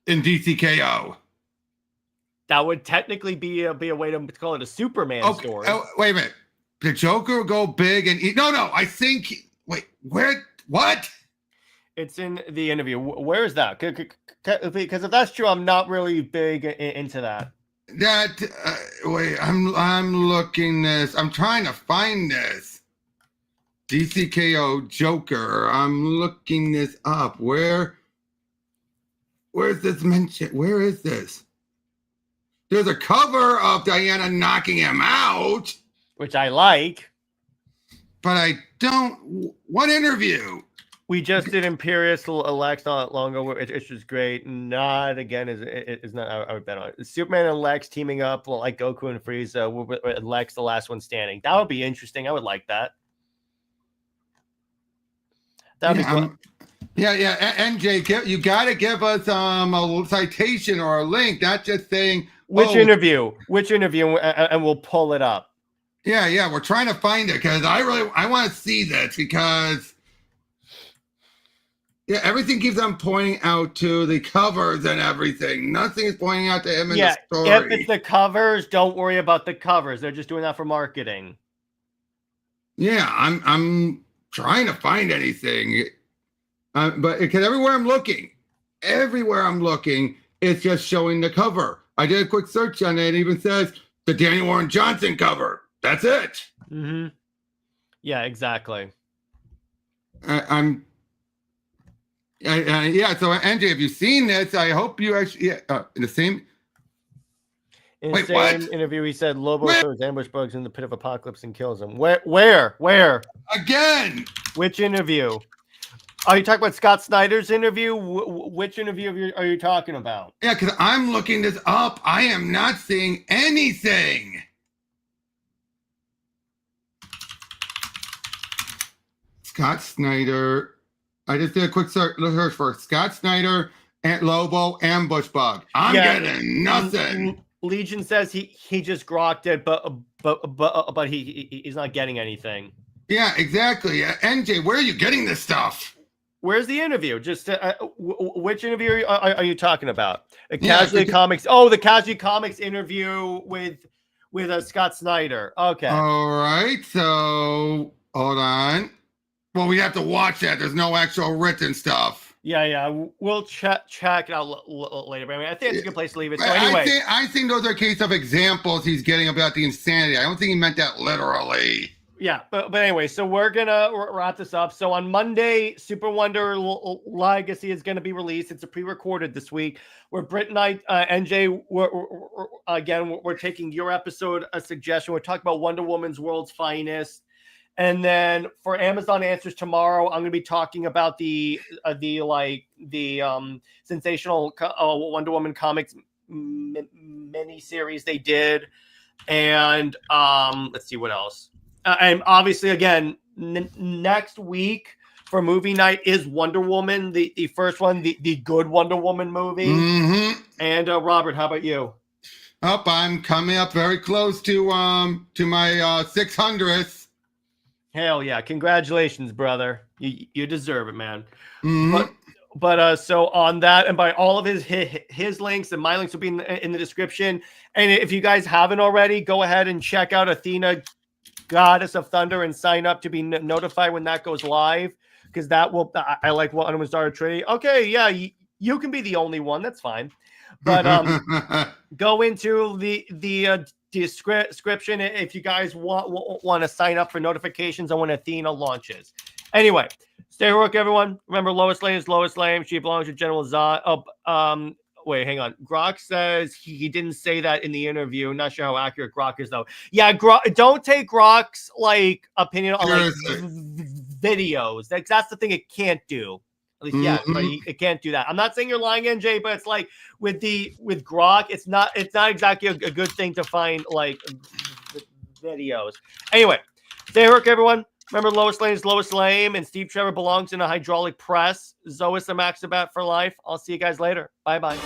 Speaker 2: In DCKO.
Speaker 1: That would technically be a way to call it a Superman story.
Speaker 2: Oh, wait a minute. The Joker go big and no. I think. Wait, where? What?
Speaker 1: It's in the interview. Where is that? Because if that's true, I'm not really big into that.
Speaker 2: Wait, I'm looking this. I'm trying to find this. DCKO Joker. I'm looking this up. Where's this mentioned? Where is this? There's a cover of Diana knocking him out,
Speaker 1: which I like, but
Speaker 2: I don't. What interview?
Speaker 1: We just did Imperious Lex not long ago. It's just great. Not again is not. I would bet on it. Superman and Lex teaming up like Goku and Frieza. With Lex the last one standing. That would be interesting. I would like that. That'd be cool.
Speaker 2: Yeah. NJ, you got to give us a citation or a link, not just saying
Speaker 1: which interview, and we'll pull it up.
Speaker 2: Yeah. We're trying to find it because I want to see this because. Yeah, everything keeps on pointing out to the covers and everything. Nothing is pointing out to him in the story.
Speaker 1: If it's the covers, don't worry about the covers. They're just doing that for marketing.
Speaker 2: Yeah, I'm trying to find anything, but because everywhere I'm looking, it's just showing the cover. I did a quick search on it. It even says the Daniel Warren Johnson cover. That's it.
Speaker 1: Mm-hmm. Yeah, exactly.
Speaker 2: Yeah, so NJ, have you seen this? I hope you actually in the same.
Speaker 1: In the same interview, he said Lobo throws ambush bugs in the pit of apocalypse and kills them. Where? Again? Which interview? Are you talking about Scott Snyder's interview? Which interview are you talking about?
Speaker 2: Yeah, because I'm looking this up. I am not seeing anything. Scott Snyder. I just did a quick search for Scott Snyder, Aunt Lobo, and Bushbug. I'm getting nothing.
Speaker 1: Legion says he just grokked it, but he's not getting anything.
Speaker 2: Yeah, exactly. NJ, where are you getting this stuff?
Speaker 1: Where's the interview? Just which interview are you talking about? Casually Comics. Oh, the Casually Comics interview with Scott Snyder. Okay.
Speaker 2: All right. So hold on. Well, we have to watch that. There's no actual written stuff.
Speaker 1: Yeah. We'll check it out later. But I mean, I think it's a good place to leave it. So anyway,
Speaker 2: I think those are a case of examples he's getting about the insanity. I don't think he meant that literally.
Speaker 1: Yeah, but anyway, so we're gonna wrap this up. So on Monday, Super Wonder Legacy is gonna be released. It's a pre-recorded this week. Where Britt and I, NJ, we're taking your episode a suggestion. We're talking about Wonder Woman's World's Finest. And then for Amazon Answers tomorrow, I'm going to be talking about the sensational Wonder Woman comics mini series they did, and let's see what else. And obviously, again, next week for movie night is Wonder Woman, the first one, the good Wonder Woman movie.
Speaker 2: Mm-hmm.
Speaker 1: And Robert, how about you?
Speaker 2: I'm coming up very close to my 600th.
Speaker 1: Hell yeah. Congratulations, brother. You deserve it, man.
Speaker 2: Mm-hmm.
Speaker 1: But so on that, and by all of his links, and my links will be in the description. And if you guys haven't already, go ahead and check out Athena, Goddess of Thunder, and sign up to be notified when that goes live. Because that will, I like what Wonder Woman Star Trinity. Okay, yeah, you can be the only one. That's fine. But go into the description if you guys want to sign up for notifications on when Athena launches. Anyway, stay heroic, everyone. Remember, Lois Lane is Lois Lane. She belongs to General Zod. Wait, hang on. Croc says he didn't say that in the interview. Not sure how accurate Croc is, though. Yeah, don't take Croc's opinion on videos. That's the thing it can't do. At least, but it can't do that. I'm not saying you're lying, NJ, but it's like with Croc, it's not exactly a good thing to find videos. Anyway, stay heroic, everyone. Remember, Lois Lane is Lois Lane, and Steve Trevor belongs in a hydraulic press. Zoe is the Maxabat for life. I'll see you guys later. Bye-bye.